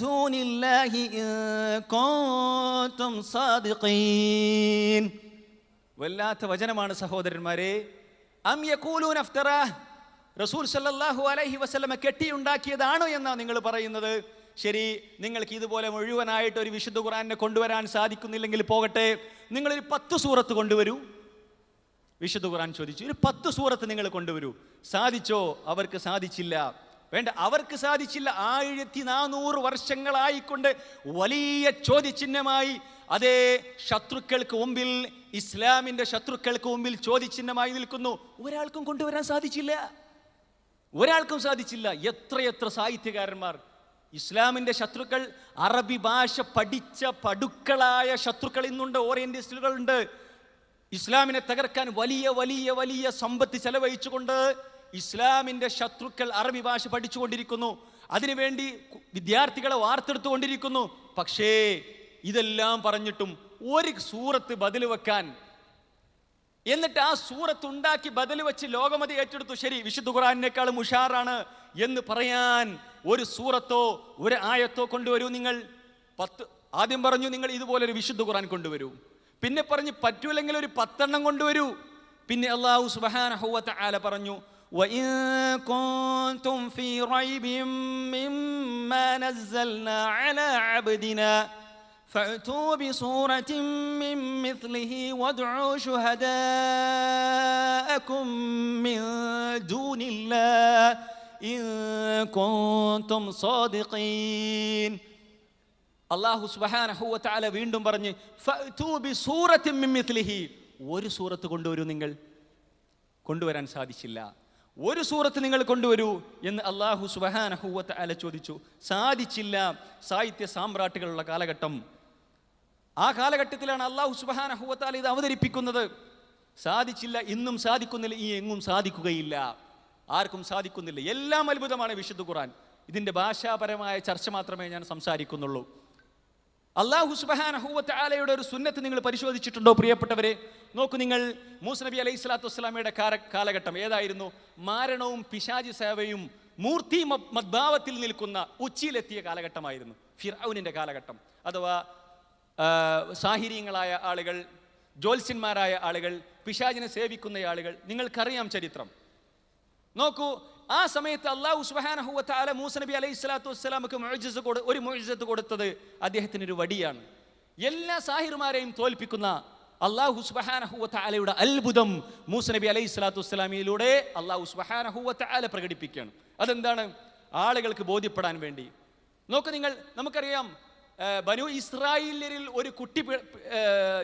Speaker 1: ദൂനില്ലാഹി ഇൻ കുൻതും സാദിഖീൻ. വല്ലാത്ത വചനമാണ് സഹോദരന്മാരെ. അം യഖൂലൂന ഇഫ്തറാ, റസൂൽ സല്ലല്ലാഹു അലൈഹി വസല്ലമ കെട്ടിയുണ്ടാക്കിയതാണോ എന്നാണ് നിങ്ങൾ പറയുന്നത്. ശരി, നിങ്ങൾക്ക് ഇതുപോലെ മുഴുവനായിട്ട് ഒരു വിശുദ്ധ ഖുർആനെ കൊണ്ടുവരാൻ സാധിക്കുന്നില്ലെങ്കിൽ പോകട്ടെ, നിങ്ങളൊരു 10 സൂറത്ത് കൊണ്ടുവരൂ. വിശുദ്ധ ഖുർആൻ ചോദിച്ചു, ഒരു 10 സൂറത്ത് നിങ്ങൾ കൊണ്ടുവരൂ. സാധിച്ചോ? അവർക്ക് സാധിച്ചില്ല. വേണ്ട, അവർക്ക് സാധിച്ചില്ല. 1400 വർഷങ്ങളായിക്കൊണ്ട് വലിയ ചോദ്യചിഹ്നമായി അതേ ശത്രുക്കൾക്ക് മുമ്പിൽ, ഇസ്ലാമിന്റെ ശത്രുക്കൾക്ക് മുമ്പിൽ ചോദ്യചിഹ്നമായി നിൽക്കുന്നു. ഒരാൾക്കും കൊണ്ടുവരാൻ സാധിച്ചില്ല, ഒരാൾക്കും സാധിച്ചില്ല. എത്രയെത്ര സാഹിത്യകാരന്മാർ, ഇസ്ലാമിന്റെ ശത്രുക്കൾ, അറബി ഭാഷ പഠിച്ച പടുക്കളായ ശത്രുക്കൾ ഇന്നുണ്ട്, ഓറിയന്റലിസ്റ്റുകളുണ്ട്. ഇസ്ലാമിനെ തകർക്കാൻ വലിയ വലിയ വലിയ സമ്പത്ത് ചെലവഴിച്ചുകൊണ്ട് ഇസ്ലാമിന്റെ ശത്രുക്കൾ അറബി ഭാഷ പഠിച്ചുകൊണ്ടിരിക്കുന്നു, അതിനുവേണ്ടി വിദ്യാർത്ഥികളെ വാർത്തെടുത്തുകൊണ്ടിരിക്കുന്നു. പക്ഷേ ഇതെല്ലാം പറഞ്ഞിട്ടും ഒരു സൂറത്ത് ബദൽ വെക്കാൻ, എന്നിട്ട് ആ സൂറത്ത് ഉണ്ടാക്കി ബദൽ വെച്ച് ലോകമതി ഏറ്റെടുത്തു. ശരി, വിശുദ്ധ ഖുർആനിനേക്കാളും ഉഷാറാണ് എന്ന് പറയാൻ ഒരു സൂറത്തോ ഒരു ആയത്തോ കൊണ്ടുവരൂ നിങ്ങൾ. 10 ആദ്യം പറഞ്ഞു നിങ്ങൾ ഇതുപോലൊരു വിശുദ്ധ ഖുർആൻ കൊണ്ടുവരൂ, പിന്നെ പറഞ്ഞു പറ്റൂല്ലെങ്കിൽ ഒരു 10 എണ്ണം കൊണ്ടുവരൂ. പിന്നെ അല്ലാഹു സുബ്ഹാനഹു വ തആല പറഞ്ഞു, വഇൻ കുൻതും ഫീ റൈബിൻ മിമ്മാ നസ്സൽനാ അലാ അബ്ദിനാ فأتوا بسورة من مثله وادعوا شهداءكم من دون الله إن كنتم صادقين. അല്ലാഹു സുബ്ഹാനഹു വ തആല വീണ്ടും പറഞ്ഞു, ഫഅ്തൂ ബിസൂറത്തിൻ മിൻ മിസ്ലിഹി, ഒരു സൂറത്ത് കൊണ്ടുവരൂ. നിങ്ങൾ കൊണ്ടുവരാൻ സാധിച്ചില്ല, ഒരു സൂറത്ത് നിങ്ങൾ കൊണ്ടുവരൂ എന്ന് അല്ലാഹു സുബ്ഹാനഹു വ തആല ചോദിച്ചു. സാധിച്ചില്ല. സാഹിത്യ സാമ്രാട്ടുകളുള്ള കാലഘട്ടം, ആ കാലഘട്ടത്തിലാണ് അല്ലാഹു സുബ്ഹാനഹു വ തആല ഇത് അവതരിപ്പിക്കുന്നത്. സാധിച്ചില്ല, ഇന്നും സാധിക്കുന്നില്ല, ഈ എങ്ങും സാധിക്കുകയില്ല, ആർക്കും സാധിക്കുന്നില്ല. എല്ലാം അത്ഭുതമാണ് വിശുദ്ധ ഖുർആൻ. ഇതിൻ്റെ ഭാഷാപരമായ ചർച്ച മാത്രമേ ഞാൻ സംസാരിക്കുന്നുള്ളൂ. അല്ലാഹു സുബ്ഹാനഹു വ തആലയുടെ ഒരു സുന്നത്ത് നിങ്ങൾ പരിശോധിച്ചിട്ടുണ്ടോ പ്രിയപ്പെട്ടവരെ? നോക്കൂ നിങ്ങൾ, മൂസ നബി അലൈഹി സ്വലാത്തു വസ്സലാമയുടെ കാലഘട്ടം ഏതായിരുന്നു? മാരണവും പിശാചി സേവയും മൂർത്തി മദ്ഭാവത്തിൽ നിൽക്കുന്ന ഉച്ചിയിലെത്തിയ കാലഘട്ടമായിരുന്നു ഫിർഔനിൻ്റെ കാലഘട്ടം. അഥവാ സാഹിര്യങ്ങളായ ആളുകൾ, ജ്യോത്സ്യന്മാരായ ആളുകൾ, പിശാചിനെ സേവിക്കുന്ന ആളുകൾ. നിങ്ങൾക്കറിയാം ചരിത്രം. നോക്കൂ, ആ സമയത്ത് അല്ലാഹു സുബ്ഹാനഹു വ തആല മൂസ നബി അലൈഹി സ്വലാത്തു വസ്സലാമക്ക് ഒരു മുഅ്ജിസത്ത് കൊടുത്തത് അദ്ദേഹത്തിനൊരു വടിയാണ്. എല്ലാ സാഹിർമാരെയും തോൽപ്പിക്കുന്ന അല്ലാഹു സുബ്ഹാനഹു വ തആലയുടെ അത്ഭുതം മൂസ നബി അലൈഹി സ്വലാത്തു വസ്സലാമിലൂടെ അല്ലാഹു സുബ്ഹാനഹു വ തആല പ്രകടിപ്പിക്കുകയാണ്. അതെന്താണ്? ആളുകൾക്ക് ബോധ്യപ്പെടാൻ വേണ്ടി. നോക്കൂ നിങ്ങൾ, നമുക്കറിയാം ബനു ഇസ്രായേലിൽ ഒരു കുട്ടി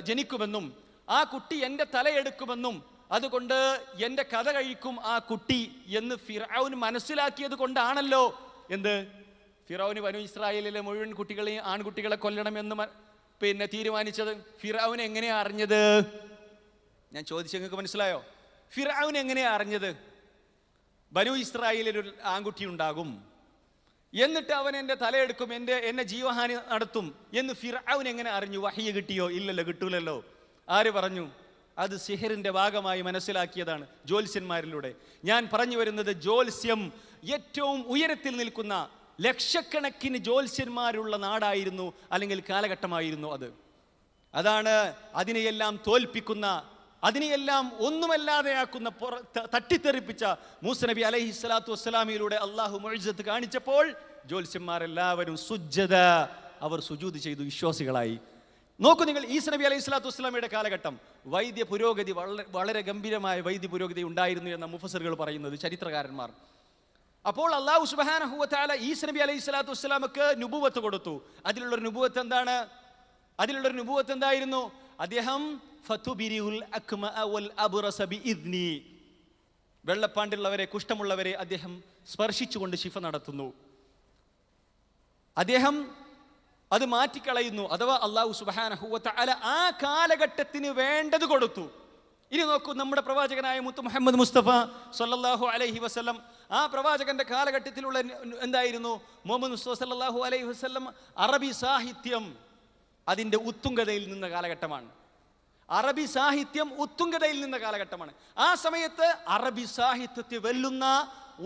Speaker 1: ജനിക്കുമെന്നും ആ കുട്ടി എൻ്റെ തലയെടുക്കുമെന്നും അതുകൊണ്ട് എൻ്റെ കഥ കഴിക്കും ആ കുട്ടി എന്ന് ഫിർഔൻ മനസ്സിലാക്കിയത് കൊണ്ടാണല്ലോ എന്ത് ഫിർഔന് ബനു ഇസ്രായേലിലെ മുഴുവൻ കുട്ടികളെയും ആൺകുട്ടികളെ കൊല്ലണമെന്ന് തീരുമാനിച്ചത്. ഫിർഔൻ എങ്ങനെയാ അറിഞ്ഞത്? ഞാൻ ചോദിച്ചു, നിങ്ങൾക്ക് മനസ്സിലായോ? ഫിർഔൻ എങ്ങനെയാ അറിഞ്ഞത് ബനു ഇസ്രായേലിൽ ഒരു ആൺകുട്ടി ഉണ്ടാകും, എന്നിട്ട് അവൻ എൻ്റെ തലയെടുക്കും, എന്നെ ജീവഹാനി നടത്തും എന്ന് ഫിർഔൻ എങ്ങനെ അറിഞ്ഞു? വഹ്യ് കിട്ടിയോ? ഇല്ലല്ലോ, കിട്ടൂലല്ലോ. ആര് പറഞ്ഞു? അത് സിഹറിൻ്റെ ഭാഗമായി മനസ്സിലാക്കിയതാണ് ജ്യോത്സ്യന്മാരിലൂടെ. ഞാൻ പറഞ്ഞു വരുന്നത്, ജ്യോത്സ്യം ഏറ്റവും ഉയരത്തിൽ നിൽക്കുന്ന ലക്ഷക്കണക്കിന് ജ്യോത്സ്യന്മാരുള്ള നാടായിരുന്നു, അല്ലെങ്കിൽ കാലഘട്ടമായിരുന്നു അത്. അതാണ് അതിനെയെല്ലാം തോൽപ്പിക്കുന്ന, അതിനെയെല്ലാം ഒന്നുമല്ലാതെയാക്കുന്ന, തട്ടിത്തെറിപ്പിച്ച മൂസ നബി അലൈഹി സ്വലാത്തു വസ്സലാമിലൂടെ അള്ളാഹു മുഅ്ജിസത്ത് കാണിച്ചപ്പോൾ ജ്യോത്സ്യന്മാരെല്ലാവരും സുജ്ജദ, അവർ സുജൂദ് ചെയ്തു, വിശ്വാസികളായി. നോക്കൂ നിങ്ങൾ, ഈസ നബി അലൈഹി സ്വലാത്തു വസ്സലാമയുടെ കാലഘട്ടം വൈദ്യ പുരോഗതി വളരെ ഗംഭീരമായ വൈദ്യ പുരോഗതി ഉണ്ടായിരുന്നു എന്ന മുഫസ്സിറുകൾ പറയുന്നത്, ചരിത്രകാരന്മാർ. അപ്പോൾ അല്ലാഹു സുബ്ഹാനഹു വ തആല ഈസ നബി അലൈഹി സ്വലാത്തു വസ്സലാമക്ക് നുബുവത്ത് കൊടുത്തു. അതിലുള്ളൊരു നുബുവത്ത് എന്താണ്? അതിലുള്ളൊരു നുബുവത്ത് എന്തായിരുന്നു? അദ്ദേഹം ഫതുബിരിഉൽ അക്മഅ വൽ അബ്റസ ബിഇദ്നി, വെള്ളപ്പാണ്ടുള്ളവരെ, കുഷ്ഠമുള്ളവരെ അദ്ദേഹം സ്പർശിച്ചുകൊണ്ട് ശിഫ നടത്തുന്നു. അദ്ദേഹം അത് മാറ്റിക്കളയുന്നു. അഥവാ അല്ലാഹു സുബ്ഹാനഹു വ തആല ആ കാലഘട്ടത്തിന് വേണ്ടത് കൊടുത്തു. ഇനി നോക്കൂ, നമ്മുടെ പ്രവാചകനായ മുത്ത് മുഹമ്മദ് മുസ്തഫ സല്ലല്ലാഹു അലൈഹി വസല്ലം, ആ പ്രവാചകന്റെ കാലഘട്ടത്തിലുള്ള എന്തായിരുന്നു? മുഹമ്മദ് മുസ്തഫ സല്ലല്ലാഹു അലൈഹി വസല്ലം അറബി സാഹിത്യം അതിൻ്റെ ഉത്തുംഗതയിൽ നിന്ന കാലഘട്ടമാണ്. അറബി സാഹിത്യം ഉത്തുംഗതയിൽ നിന്ന കാലഘട്ടമാണ്. ആ സമയത്ത് അറബി സാഹിത്യത്തെ വെല്ലുന്ന,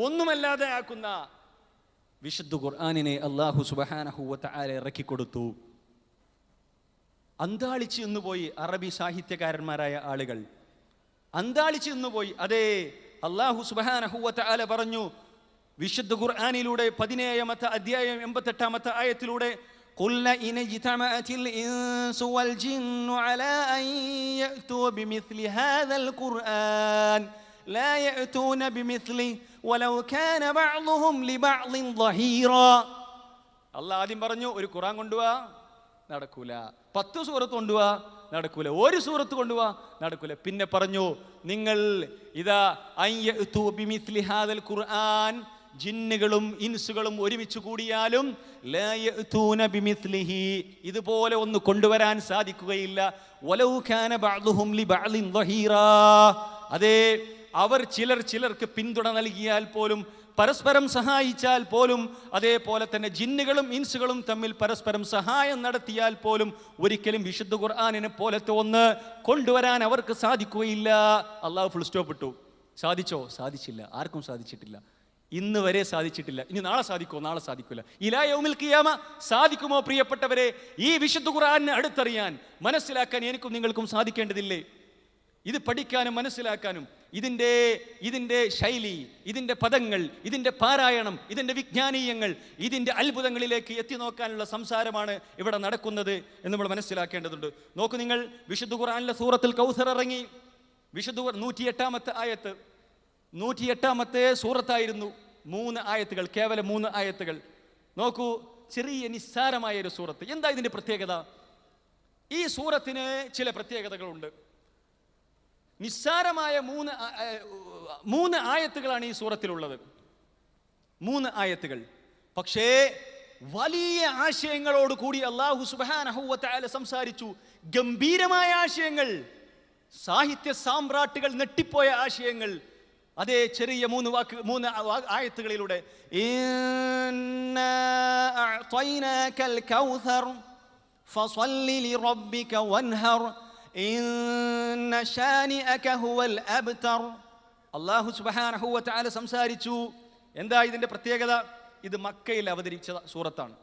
Speaker 1: ഒന്നുമല്ലാതെ ആക്കുന്ന വിശുദ്ധ ഖുർആനിനെ അല്ലാഹു സുബ്ഹാനഹു വ തആല ഇറക്കിക്കൊടുത്തു. അന്താളിച്ച് നിന്നുപോയി അറബി സാഹിത്യകാരന്മാരായ ആളുകൾ, അന്താളിച്ച് നിന്നുപോയി. അതേ, അല്ലാഹു സുബ്ഹാനഹു വ തആല പറഞ്ഞു വിശുദ്ധ ഖുർആനിലൂടെ 17-ാമത്തെ അധ്യായം 88-ാമത്തെ ആയത്തിലൂടെ, ഖുൽന ഇൻ ജിതമഅതിൽ ഇൻസു വൽ ജിന്നു അലാ അൻ യഅതു ബിമിസ്ലി ഹാദൽ ഖുർആൻ ലാ യഅതൂന ബിമിസ്ലി വലൗ കാന ബഅ്ദുഹും ലിബഅ്ദിൻ ളഹീറാ. അല്ലാഹ് ആദ്യം പറഞ്ഞു, ഒരു ഖുർആൻ കൊണ്ടുവാ, നടക്കൂല. 10 സൂറത്ത് കൊണ്ടുവാ, നടക്കൂല. ഒരു സൂറത്ത് കൊണ്ടുവാ, നടക്കൂല. പിന്നെ പറഞ്ഞു, നിങ്ങൾ ഇതാ അൻ യഅതു ബിമിസ്ലി ഹാദൽ ഖുർആൻ, ജിന്നുകളും ഇൻസുകളും ഒരുമിച്ച് കൂടിയാലും ലാ യഅതൂന ബിമിസ്ലിഹി, ഇതുപോലെ ഒന്ന് കൊണ്ടുവരാൻ സാധിക്കുകയില്ല. വലൗ കാന ബഅ്ദുഹും ലിബഅ്ദിൻ ളഹീറാ, അതേ, അവർ ചിലർക്ക് പിന്തുണ നൽകിയാൽ പോലും, പരസ്പരം സഹായിച്ചാൽ പോലും, അതേപോലെ തന്നെ ജിന്നുകളും ഇൻസുകളും തമ്മിൽ പരസ്പരം സഹായം നടത്തിയാൽ പോലും ഒരിക്കലും വിശുദ്ധ ഖുർആനിനെ പോലത്തെ ഒന്ന് കൊണ്ടുവരാൻ അവർക്ക് സാധിക്കുകയില്ല. അള്ളാഹു ഫുൾ സ്റ്റോപ്പ് ഇട്ടു. സാധിച്ചോ? സാധിച്ചില്ല. ആർക്കും സാധിച്ചിട്ടില്ല. ഇന്ന് വരെ സാധിച്ചിട്ടില്ല. ഇനി നാളെ സാധിക്കുമോ? നാളെ സാധിക്കില്ല. ഇലാ യൗമിൽ ഖിയാമ സാധിക്കുമോ? പ്രിയപ്പെട്ടവരെ, ഈ വിശുദ്ധ ഖുർആനിനെ അടുത്തറിയാൻ, മനസ്സിലാക്കാൻ എനിക്കും നിങ്ങൾക്കും സാധിക്കേണ്ടതില്ലേ? ഇത് പഠിക്കാനും മനസ്സിലാക്കാനും ഇതിൻ്റെ ശൈലി, ഇതിൻ്റെ പദങ്ങൾ, ഇതിൻ്റെ പാരായണം, ഇതിൻ്റെ വിജ്ഞാനീയങ്ങൾ, ഇതിൻ്റെ അത്ഭുതങ്ങളിലേക്ക് എത്തി നോക്കാനുള്ള സംസാരമാണ് ഇവിടെ നടക്കുന്നത് എന്ന് നമ്മൾ മനസ്സിലാക്കേണ്ടതുണ്ട്. നോക്കൂ നിങ്ങൾ, വിശുദ്ധ ഖുർആനിലെ സൂറത്തുൽ കൗസർ ഇറങ്ങി. വിശുദ്ധ 108-ാമത്തെ ആയത്ത്, 108-ാമത്തെ സൂറത്തായിരുന്നു. 3 ആയത്തുകൾ, കേവലം 3 ആയത്തുകൾ. നോക്കൂ, ചെറിയ നിസ്സാരമായ ഒരു സൂറത്ത്. എന്താ ഇതിൻ്റെ പ്രത്യേകത? ഈ സൂറത്തിന് ചില പ്രത്യേകതകളുണ്ട്. നിസ്സാരമായ 3 ആയത്തുകളാണ് ഈ സൂറത്തിലുള്ളത്. 3 ആയത്തുകൾ. പക്ഷേ വലിയ ആശയങ്ങളോട് കൂടി അല്ലാഹു സുബ്ഹാനഹു വ തആല സംസാരിച്ചു. ഗംഭീരമായ ആശയങ്ങൾ, സാഹിത്യ സാമ്രാട്ടുകൾ നെട്ടിപ്പോയ ആശയങ്ങൾ. അതേ, ചെറിയ 3 ആയത്തുകളിലൂടെ, ഇന്നാ അഅ്തൈനാകൽ കൗസർ ഫസല്ലി ലിറബ്ബിക വൻഹർ ഇന്ന ശാനിഅക ഹുവൽ അബ്തർ. അല്ലാഹു സുബ്ഹാനഹു വ തആല സംസാരിച്ചു. എന്താ ഇതിൻ്റെ പ്രത്യേകത? ഇത് മക്കയിൽ അവതരിച്ച സൂറത്താണ്.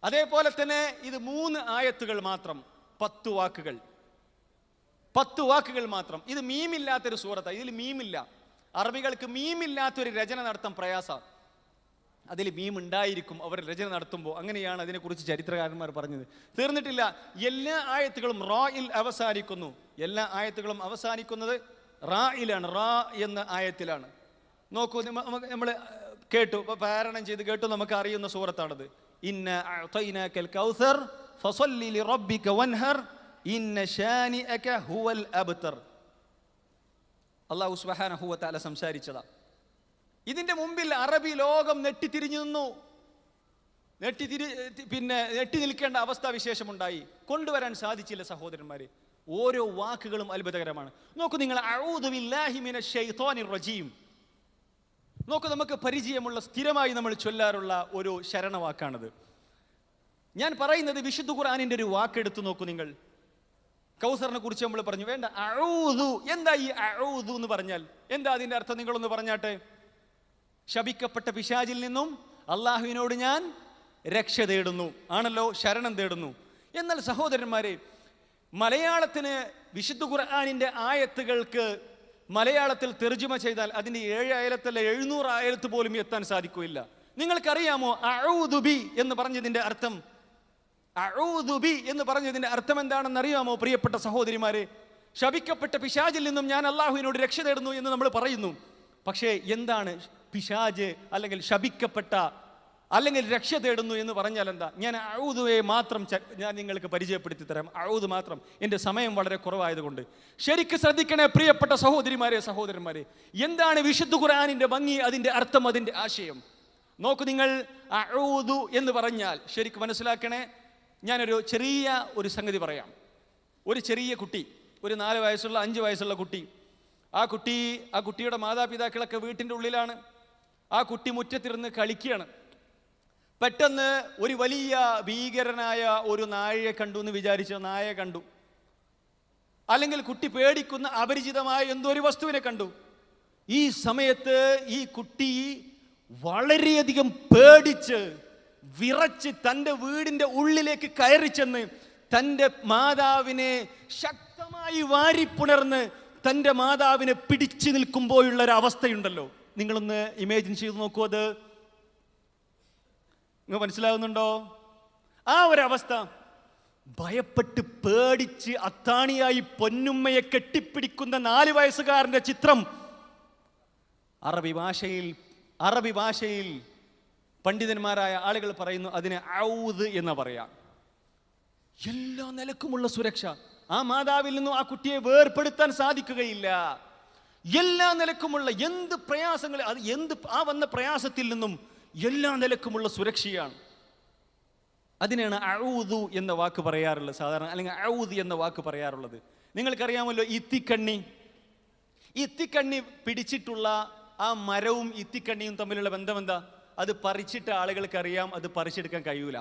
Speaker 1: അതേപോലെ തന്നെ ഇത് 3 ആയത്തുകൾ മാത്രം, 10 വാക്കുകൾ, 10 വാക്കുകൾ മാത്രം. ഇത് മീമില്ലാത്തൊരു സൂറത്താണ്. ഇതിൽ മീമില്ല. അറബികൾക്ക് മീമില്ലാത്തൊരു രചന നടത്താൻ പ്രയാസമാണ്. അതിൽ മീം ഉണ്ടായിരിക്കും അവർ രചന നടത്തുമ്പോൾ. അങ്ങനെയാണ് അതിനെക്കുറിച്ച് ചരിത്രകാരന്മാർ പറഞ്ഞത്. തീർന്നിട്ടില്ല. എല്ലാ ആയത്തുകളും റായിൽ അവസാനിക്കുന്നു. എല്ലാ ആയത്തുകളും അവസാനിക്കുന്നത് റായിലാണ്, റാ എന്ന ആയത്തിലാണ്. നോക്കൂ, നമ്മൾ കേട്ടു, പാരായണം ചെയ്ത് കേട്ടു, നമുക്ക് അറിയുന്ന സൂറത്താണത്. ഇന്ന അഅ്തൈനാകൽ കൗസർ ഫസല്ലി ലിറബ്ബിക വൻഹർ ഇന്ന ശാനിഅക ഹുവൽ അബ്തർ. അല്ലാഹു സുബ്ഹാനഹു വ തആല സംസാരിച്ചതാ. ഇതിൻ്റെ മുമ്പിൽ അറബി ലോകം നെട്ടിത്തിരിഞ്ഞു നിന്നു. നെട്ടി നിൽക്കേണ്ട അവസ്ഥാവിശേഷമുണ്ടായി. കൊണ്ടുവരാൻ സാധിച്ചില്ല സഹോദരന്മാരെ. ഓരോ വാക്കുകളും അത്ഭുതകരമാണ്. നോക്കൂ നിങ്ങൾ, അഊദു ബില്ലാഹി മിനശ് ശൈത്വാനിർ റജീം. നോക്കൂ, നമുക്ക് പരിചയമുള്ള, സ്ഥിരമായി നമ്മൾ ചൊല്ലാറുള്ള ഒരു ശരണവാക്കാണത്. ഞാൻ പറയുന്നത് വിശുദ്ധ ഖുർആനിൻ്റെ ഒരു വാക്കെടുത്ത് നോക്കൂ നിങ്ങൾ. കൗസറിനെ കുറിച്ച് നമ്മൾ പറഞ്ഞു, വേണ്ട, അഊദു. എന്താ ഈ അഊദു എന്ന് പറഞ്ഞാൽ? എന്താ അതിൻ്റെ അർത്ഥം? നിങ്ങളൊന്ന് പറഞ്ഞാട്ടെ. ശപിക്കപ്പെട്ട പിശാചിൽ നിന്നും അള്ളാഹുവിനോട് ഞാൻ രക്ഷ തേടുന്നു, ആണല്ലോ, ശരണം തേടുന്നു. എന്നാൽ സഹോദരന്മാരെ, മലയാളത്തിന് വിശുദ്ധ ഖുർആനിൻ്റെ ആയത്തുകൾക്ക് മലയാളത്തിൽ തർജുമ ചെയ്താൽ അതിൻ്റെ 7 ആയത്തല്ല 700 ആയത്ത് പോലും എത്താൻ സാധിക്കില്ല. നിങ്ങൾക്കറിയാമോ അഊദു ബി എന്ന് പറഞ്ഞതിൻ്റെ അർത്ഥം? അഊദു ബി എന്ന് പറഞ്ഞതിന്റെ അർത്ഥം എന്താണെന്ന് അറിയാമോ പ്രിയപ്പെട്ട സഹോദരിമാരെ? ശപിക്കപ്പെട്ട പിശാചിൽ നിന്നും ഞാൻ അള്ളാഹുവിനോട് രക്ഷ തേടുന്നു എന്ന് നമ്മൾ പറയുന്നു. പക്ഷേ എന്താണ് പിശാജ് അല്ലെങ്കിൽ ശപിക്കപ്പെട്ട അല്ലെങ്കിൽ രക്ഷ തേടുന്നു എന്ന് പറഞ്ഞാൽ എന്താ? ഞാൻ അഊദുവെ മാത്രം ഞാൻ നിങ്ങൾക്ക് പരിചയപ്പെടുത്തി തരാം. അഊദ് മാത്രം. എൻ്റെ സമയം വളരെ കുറവായതുകൊണ്ട് ശരിക്ക് ശ്രദ്ധിക്കണേ പ്രിയപ്പെട്ട സഹോദരിമാരെ, സഹോദരന്മാരെ. എന്താണ് വിശുദ്ധ ഖുർആനിൻ്റെ ഭംഗി, അതിൻ്റെ അർത്ഥം, അതിൻ്റെ ആശയം? നോക്കൂ നിങ്ങൾ, അഊദു എന്ന് പറഞ്ഞാൽ ശരിക്ക് മനസ്സിലാക്കണേ. ഞാനൊരു ചെറിയ സംഗതി പറയാം. ഒരു ചെറിയ കുട്ടി, ഒരു 4 വയസ്സുള്ള 5 വയസ്സുള്ള കുട്ടി, ആ കുട്ടിയുടെ മാതാപിതാക്കളൊക്കെ വീട്ടിൻ്റെ ഉള്ളിലാണ്. ആ കുട്ടി മുറ്റത്തിരുന്ന് കളിക്കുകയാണ്. പെട്ടെന്ന് ഒരു വലിയ ഭീകരനായ ഒരു നായയെ കണ്ടു എന്ന് വിചാരിച്ച നായ കണ്ടു, അല്ലെങ്കിൽ കുട്ടി പേടിക്കുന്ന അപരിചിതമായ എന്തോ ഒരു വസ്തുവിനെ കണ്ടു. ഈ സമയത്ത് ഈ കുട്ടി വളരെയധികം പേടിച്ച് വിറച്ച് തൻ്റെ വീടിൻ്റെ ഉള്ളിലേക്ക് കയറി ചെന്ന് തൻ്റെ മാതാവിനെ ശക്തമായി വാരിപ്പുണർന്ന് തൻ്റെ മാതാവിനെ പിടിച്ചു നിൽക്കുമ്പോഴുള്ള ഒരു അവസ്ഥയുണ്ടല്ലോ, നിങ്ങളൊന്ന് ഇമാജിൻ ചെയ്ത് നോക്കൂ. അത് നിങ്ങൾ മനസ്സിലാകുന്നുണ്ടോ? ആ ഒരവസ്ഥ, ഭയപ്പെട്ട് പേടിച്ച് അത്താണിയായി പൊന്നുമ്മയെ കെട്ടിപ്പിടിക്കുന്ന 4 വയസ്സുകാരൻ്റെ ചിത്രം അറബി ഭാഷയിൽ പണ്ഡിതന്മാരായ ആളുകൾ പറയുന്നു അതിനെ ഔദ് എന്ന് പറയാം. എല്ലാ നിലക്കുമുള്ള സുരക്ഷ. ആ മാതാവിൽ നിന്നും ആ കുട്ടിയെ വേർപെടുത്താൻ സാധിക്കുകയില്ല. എല്ലാ നിലക്കുമുള്ള എന്ത് പ്രയാസങ്ങൾ, ആ വന്ന പ്രയാസത്തിൽ നിന്നും എല്ലാ നിലക്കുമുള്ള സുരക്ഷയാണ്. അതിനാണ് അഊദു എന്ന വാക്ക് പറയാറുള്ളത് സാധാരണ, അല്ലെങ്കിൽ ഔദ് എന്ന വാക്ക് പറയാറുള്ളത്. നിങ്ങൾക്കറിയാമല്ലോ, ഇത്തിക്കണ്ണി പിടിച്ചിട്ടുള്ള ആ മരവും ഇത്തിക്കണ്ണിയും തമ്മിലുള്ള ബന്ധം എന്താ? അത് പറിച്ചിട്ട ആളുകൾക്ക് അറിയാം, അത് പറിച്ചെടുക്കാൻ കഴിയൂല.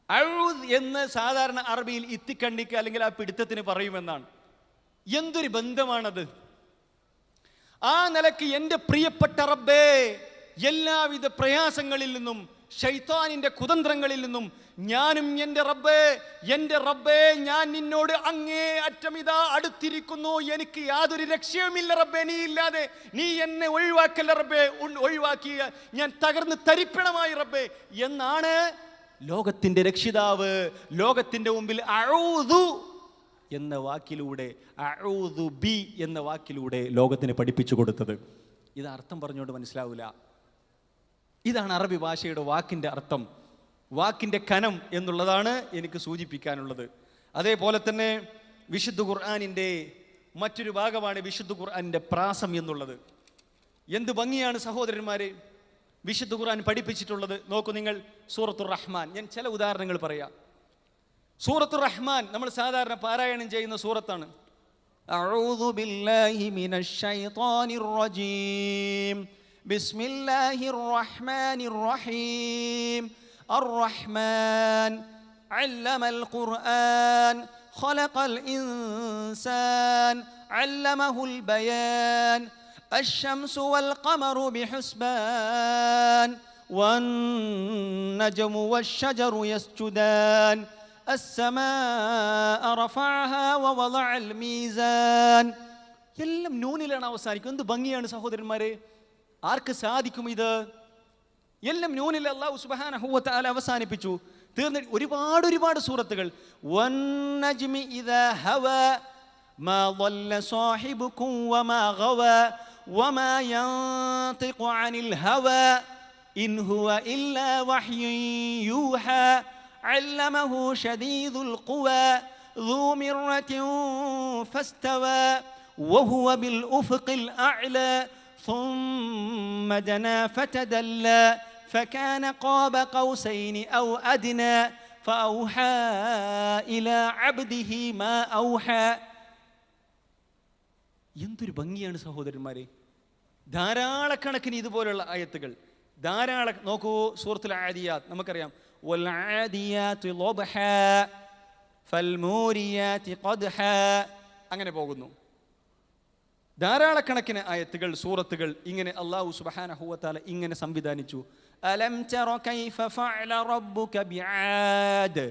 Speaker 1: ഔദ് എന്ന് സാധാരണ അറബിയിൽ ഇത്തിക്കണ്ണിക്ക് അല്ലെങ്കിൽ ആ പിടുത്തത്തിന് പറയുമെന്നാണ്. എന്തൊരു ബന്ധമാണത്! ആ നിലയ്ക്ക് എൻ്റെ പ്രിയപ്പെട്ട റബ്ബേ, എല്ലാവിധ പ്രയാസങ്ങളിൽ നിന്നും ശൈത്താനിന്റെ കുതന്ത്രങ്ങളിൽ നിന്നും ഞാനും എൻ്റെ റബ്ബേ ഞാൻ നിന്നോട് അങ്ങേ അറ്റം ഇതാ അടുത്തിരിക്കുന്നു. എനിക്ക് യാതൊരു രക്ഷയുമില്ല റബ്ബേ, നീ ഇല്ലാതെ. നീ എന്നെ ഒഴിവാക്കല്ല റബ്ബേ, ഒഴിവാക്കിയ ഞാൻ തകർന്ന് തരിപ്പണമായി റബ്ബേ എന്നാണ് ലോകത്തിന്റെ രക്ഷിതാവ് ലോകത്തിന്റെ മുമ്പിൽ അഊദു എന്ന വാക്കിലൂടെ, അഊദു ബി എന്ന വാക്കിലൂടെ ലോകത്തിന് പഠിപ്പിച്ചു കൊടുത്തത്. ഇത് അർത്ഥം പറഞ്ഞുകൊണ്ട് മനസ്സിലാവില്ല. ഇതാണ് അറബി ഭാഷയുടെ വാക്കിൻ്റെ അർത്ഥം, വാക്കിൻ്റെ കനം എന്നുള്ളതാണ് എനിക്ക് സൂചിപ്പിക്കാനുള്ളത്. അതേപോലെ തന്നെ വിശുദ്ധ ഖുർആനിൻ്റെ മറ്റൊരു ഭാഗമാണ് വിശുദ്ധ ഖുർആനിൻ്റെ പ്രാസം എന്നുള്ളത്. എന്ത് ഭംഗിയാണ് സഹോദരന്മാരെ വിശുദ്ധ ഖുർആൻ പഠിപ്പിച്ചിട്ടുള്ളത്. നോക്കൂ നിങ്ങൾ, സൂറത്തുർ റഹ്മാൻ. ഞാൻ ചില ഉദാഹരണങ്ങൾ പറയാം. സൂറത്തുർ റഹ്മാൻ നമ്മൾ സാധാരണ പാരായണം ചെയ്യുന്ന സൂറത്താണ്. അഊദു ബില്ലാഹി മിനശ് ശൈത്വാനിർ റജീം ബിസ്മില്ലാഹിർ റഹ്മാനിർ റഹീം അർ-റഹ്മാൻ അല്ലമൽ ഖുർആൻ ഖലഖൽ ഇൻസാൻ അല്ലമഹുൽ ബയാൻ الشمس والقمر بحسبان والنجم والشجر يسجدان السماء رفعها ووضع الميزان. എല്ലാം നൂനിലാണ് അവസാനിക്കും. എന്ത് ഭംഗിയാണ് സഹോദരന്മാരെ! ആർക്ക് സാധിക്കും ഇത്? എല്ലാം നൂനിൽ അല്ലാഹു സുബ്ഹാനഹു വ തആല അവസാനിപ്പിച്ചു. തീർന്നിട്ട് ഒരുപാട് സൂറത്തുകൾ. വന്നജ്മി ഇദാ ഹവാ മാ ضل صاحبكم وما غوى وما ينطق عن الهوى إن هو إلا وحي يوحى علمه شديد القوى ذو مرة فاستوى وهو بالأفق الأعلى ثم دنا فتدلى فكان قاب قوسين أو أدنى فأوحى إلى عبده ما أوحى. എന്തൊരു ഭംഗിയാണ് സഹോദരന്മാരെ! ധാരാളക്കണക്കിന് ഇതുപോലുള്ള ആയത്തുകൾ നോക്കൂ. സൂറത്തുൽ ആദിയാത്ത് നമുക്കറിയാം. വൽ ആദിയാതി ളബ്ഹാ ഫൽമൂരിയാതി ഖദ്ഹാ, അങ്ങനെ പോകുന്നു. ധാരാളക്കണക്കിന് ആയത്തുകൾ, സൂറത്തുകൾ ഇങ്ങനെ അല്ലാഹു സുബ്ഹാനഹു വ തആല ഇങ്ങനെ സംവിധാനിച്ചു. അലം തറ കൈഫ ഫഅല റബ്ബുക ബിആദ്,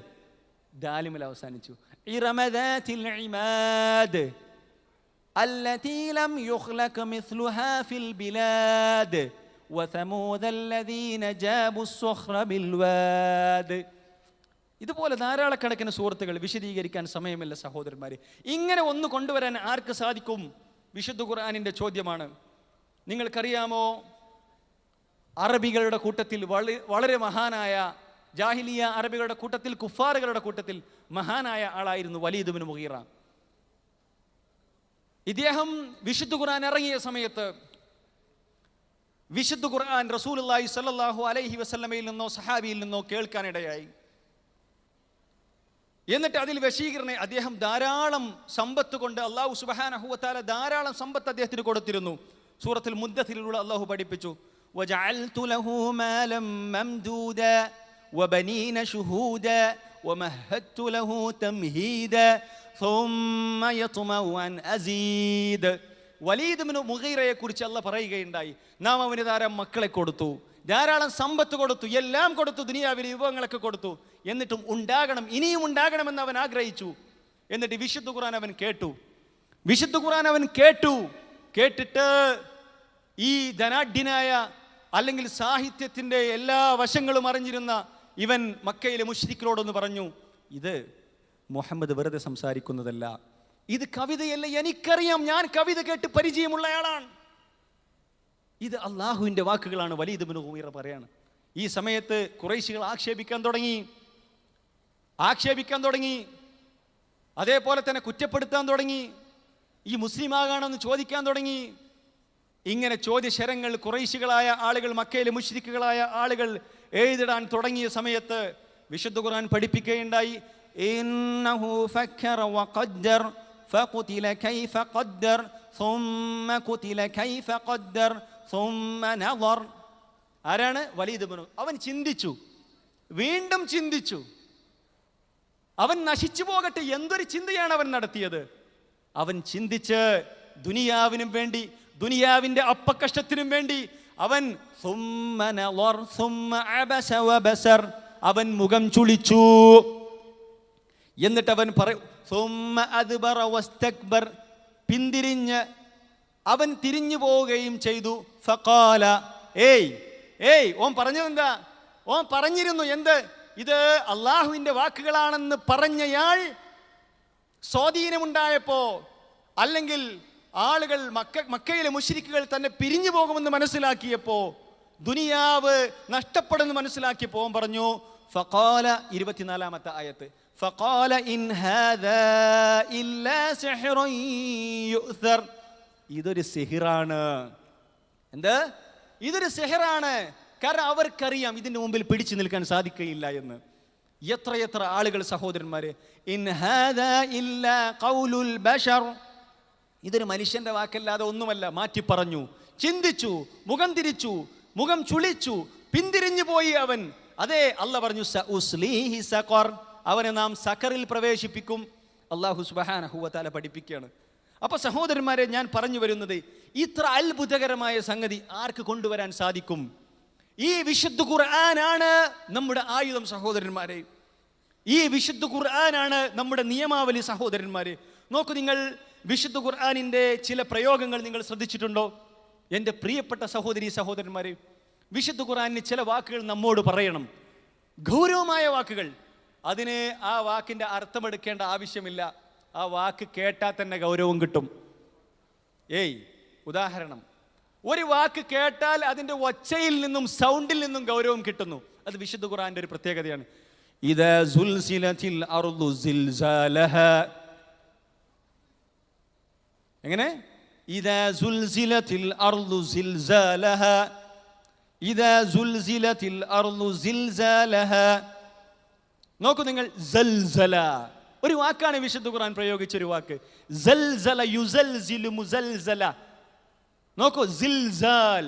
Speaker 1: ദാലിമിൽ അവസാനിച്ചു. ഇറമ ദാതിൽ ഇമാദ് التي لم يخلق مثلها في البلاد وثمود الذين جابوا الصخر بالواد. ഇതുപോലെ ധാരാളക്കണക്കിന് സൂറത്തുകൾ വിശദീകരിക്കാൻ സമയമില്ല സഹോദരന്മാരെ. ഇങ്ങനെ ഒന്ന് കൊണ്ടുവരാൻ ആർക്ക് സാധിക്കും? വിശുദ്ധ ഖുർആനിൻ്റെ ചോദ്യമാണ്. നിങ്ങൾക്കറിയാമോ, അറബികളുടെ കൂട്ടത്തിൽ വളരെ മഹാനായ, ജാഹിലിയ അറബികളുടെ കൂട്ടത്തിൽ, കുഫാറുകളുടെ കൂട്ടത്തിൽ മഹാനായ ആളായിരുന്നു വലീദ് ഇബ്നു മുഗീറ. ഇദ്ദേഹം വിശുദ്ധ ഖുർആൻ ഇറങ്ങിയ സമയത്ത് വിശുദ്ധ ഖുർആൻ റസൂലുള്ളാഹി സ്വല്ലല്ലാഹു അലൈഹി വസല്ലമയിൽ നിന്നോ സഹാബിയിൽ നിന്നോ കേൾക്കാനിടയായി. എന്നിട്ട് അതിൽ വശീകരണ അദ്ദേഹം ധാരാളം സമ്പത്ത് കൊണ്ട്, അല്ലാഹു സുബ്ഹാനഹു വ തആല ധാരാളം സമ്പത്ത് അദ്ദേഹത്തിന് കൊടുത്തിരുന്നു. സൂറത്തുൽ മുദ്ദസിറിലൂടെ അല്ലാഹു പഠിപ്പിച്ചു, വജഅൽതു ലഹു മാലം മംദൂദാ വബനീന ശുഹൂദാ വമഹദ്തു ലഹു തംഹീദാ ثم يطمع أن أزيد. വലീദ് ഇബ്നു മുഗീറയെ കുറിച്ച് അല്ലാഹ് പറയുകയുണ്ടായി, നാം അവന് ധാരാളം മക്കളെ കൊടുത്തു, ധാരാളം സമ്പത്ത് കൊടുത്തു, എല്ലാം കൊടുത്തു, ദുനിയാവിലെ വിഭവങ്ങളൊക്കെ കൊടുത്തു. എന്നിട്ടും ഉണ്ടാകണം, ഇനിയും ഉണ്ടാകണമെന്ന് അവൻ ആഗ്രഹിച്ചു. എന്നിട്ട് വിശുദ്ധ ഖുർആൻ അവൻ കേട്ടു. വിശുദ്ധ ഖുർആൻ അവൻ കേട്ടിട്ട് ഈ ധനാഢ്യനായ, അല്ലെങ്കിൽ സാഹിത്യത്തിൻ്റെ എല്ലാ വശങ്ങളും അറിഞ്ഞിരുന്ന ഇവൻ മക്കയിലെ മുശ്രിക്കിനോടൊന്ന് പറഞ്ഞു, ഇത് മുഹമ്മദ് വെറുതെ സംസാരിക്കുന്നതല്ല, ഇത് കവിതയല്ല, എനിക്കറിയാം, ഞാൻ കവിത കേട്ട് പരിചയമുള്ളയാളാണ്, ഇത് അള്ളാഹുവിൻ്റെ വാക്കുകളാണ്. വലീദ് ഇബ്നു മുഗീറ പറയാണ്. ഈ സമയത്ത് ഖുറൈശികൾ ആക്ഷേപിക്കാൻ തുടങ്ങി, അതേപോലെ തന്നെ കുറ്റപ്പെടുത്താൻ തുടങ്ങി, ഈ മുസ്ലിമാകാണെന്ന് ചോദിക്കാൻ തുടങ്ങി. ഇങ്ങനെ ചോദ്യശരങ്ങൾ ഖുറൈശികളായ ആളുകൾ, മക്കയിലെ മുശ്രിക്കുകളായ ആളുകൾ എഴുതിടാൻ തുടങ്ങിയ സമയത്ത് വിശുദ്ധ ഖുർആൻ പഠിപ്പിക്കുകയുണ്ടായി, ഇന്നഹു ഫക്കറ വഖദ്ദർ ഫഖുതില കൈഫ ഖദ്ദർ ثم قتل كيف قدر ثم نظر. ആരാണ്? വലീദ് ഇബ്നു. അവൻ ചിന്തിച്ചു, വീണ്ടും ചിന്തിച്ചു. അവൻ നശിച്ചു പോകട്ടെ, എന്തൊരു ചിന്തയാണ് അവൻ നടത്തിയത്. അവൻ ചിന്തിച്ച് ദുനിയാവിനും വേണ്ടി, ദുനിയാവിൻ്റെ അപ്പക്കഷ്ടത്തിനും വേണ്ടി അവൻ ثم نظر ثم عبس وبسر, അവൻ മുഖം ചുളിച്ചു. എന്നിട്ട് അവൻ ثم أدبر واستكبر, പിന്തിരിഞ്ഞ് അവൻ തിരിഞ്ഞു പോവുകയും ചെയ്തു. ഫഖാല, ഓൻ പറഞ്ഞതെന്താ? ഓൻ പറഞ്ഞിരുന്നു എന്ത്? ഇത് അള്ളാഹുവിൻ്റെ വാക്കുകളാണെന്ന് പറഞ്ഞയാൾ സ്വാധീനമുണ്ടായപ്പോ, അല്ലെങ്കിൽ ആളുകൾ മക്കയിലെ മുശ്രിക്കുകൾ തന്നെ പിരിഞ്ഞു പോകുമെന്ന് മനസ്സിലാക്കിയപ്പോ, ദുനിയാവ് നഷ്ടപ്പെടുമെന്ന് മനസ്സിലാക്കിയപ്പോ ഓൻ പറഞ്ഞു, ഫഖാല, 24-ാമത്തെ ആയത്ത്, ഫഖാല ഇൻ ഹാദാ ഇല്ലാ സിഹ്റുൻ യുഅ്സർ, ഇതൊരു സിഹിറാണ്. എന്ത്? ഇതൊരു സിഹിറാണ്. കാരണം അവർക്കറിയാം ഇതിൻ്റെ മുമ്പിൽ പിടിച്ചു നിൽക്കാൻ സാധിക്കുകയില്ല എന്ന്. എത്ര ആളുകൾ സഹോദരന്മാരെ, ഇൻ ഹാദാ ഇല്ലാ ഖൗലുൽ ബശർ, ഇതൊരു മനുഷ്യന്റെ വാക്കല്ലാതെ ഒന്നുമല്ല. മാറ്റി പറഞ്ഞു, ചിന്തിച്ചു, മുഖം തിരിച്ചു, മുഖം ചുളിച്ചു, പിന്തിരിഞ്ഞു പോയി അവൻ. അതേ, അല്ലാഹ് പറഞ്ഞു, സഉസ്ലീഹി സഖർ, അവനെ നാം സഖറിൽ പ്രവേശിപ്പിക്കും. അല്ലാഹു സുബ്ഹാനഹു വ തആല പഠിപ്പിക്കുകയാണ്. അപ്പോൾ സഹോദരന്മാരെ, ഞാൻ പറഞ്ഞു വരുന്നത്, ഇത്ര അത്ഭുതകരമായ സംഗതി ആർക്ക് കൊണ്ടുവരാൻ സാധിക്കും? ഈ വിശുദ്ധ ഖുർആനാണ് നമ്മുടെ ആയുധം സഹോദരന്മാരെ. ഈ വിശുദ്ധ ഖുർആനാണ് നമ്മുടെ നിയമാവലി സഹോദരന്മാരെ. നോക്കൂ, നിങ്ങൾ വിശുദ്ധ ഖുർആനിൻ്റെ ചില പ്രയോഗങ്ങൾ നിങ്ങൾ ശ്രദ്ധിച്ചിട്ടുണ്ടോ? എൻ്റെ പ്രിയപ്പെട്ട സഹോദരി സഹോദരന്മാരെ, വിശുദ്ധ ഖുർആനിന് ചില വാക്കുകൾ നമ്മോട് പറയണം, ഗൗരവമായ വാക്കുകൾ. അതിന് ആ വാക്കിൻ്റെ അർത്ഥമെടുക്കേണ്ട ആവശ്യമില്ല, ആ വാക്ക് കേട്ടാൽ തന്നെ ഗൗരവം കിട്ടും. ഉദാഹരണം, ഒരു വാക്ക് കേട്ടാൽ അതിൻ്റെ ഒച്ചയിൽ നിന്നും, സൗണ്ടിൽ നിന്നും ഗൗരവം കിട്ടുന്നു. അത് വിശുദ്ധ ഖുർആന്റെ ഒരു പ്രത്യേകതയാണ്. ഇദാ സുൽസിലത്തിൽ അർളു സിൽസാലഹാ, എങ്ങനെ? ഇദാ സുൽസിലത്തിൽ അർളു സിൽസാലഹാ, ഇദാ സുൽസിലത്തിൽ അർളു സിൽസാലഹാ. നോക്കൂ നിങ്ങൾ, സൽസല ഒരു വാക്കാണ് വിശുദ്ധ ഖുർആൻ പ്രയോഗിച്ചൊരു വാക്ക്. സൽസല യുസൽസിലു മുസൽസല. നോക്കൂ, സിൽസാൽ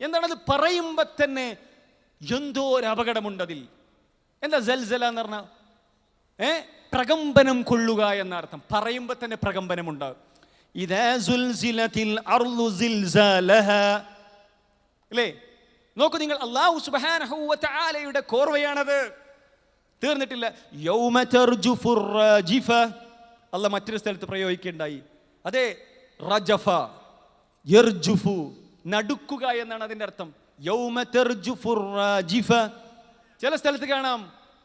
Speaker 1: എന്താണത്? പറയുമ്പോൾ തന്നെ എന്തോ ഒരു അപകടമുണ്ടതിൽ. എന്താ സൽസല എന്ന് പറഞ്ഞാൽ? പ്രകമ്പനം കൊള്ളുക എന്നർത്ഥം. പറയുമ്പോൾ തന്നെ പ്രകമ്പനമുണ്ടാകും. ഇദാ സുൽസിലത്തിൽ അർളു സിൽസാലഹാ, അല്ലേ? നോക്കൂ നിങ്ങൾ, അല്ലാഹു സുബ്ഹാനഹു വ തആലയുടെ കോർവയാണത്. തീർന്നിട്ടില്ല. യൗമ തർജുഫുർ റാജിഫ, അല്ലാഹ് മറ്റൊരു സ്ഥലത്ത് പ്രയോഗിക്കുകയുണ്ടായി. അതെ, റജഫ, യർജുഫു, നടുക്കുക എന്നാണ് അതിൻ്റെ അർത്ഥം. യൗമ തർജുഫുർ റാജിഫ. ചില സ്ഥലത്ത് കാണാം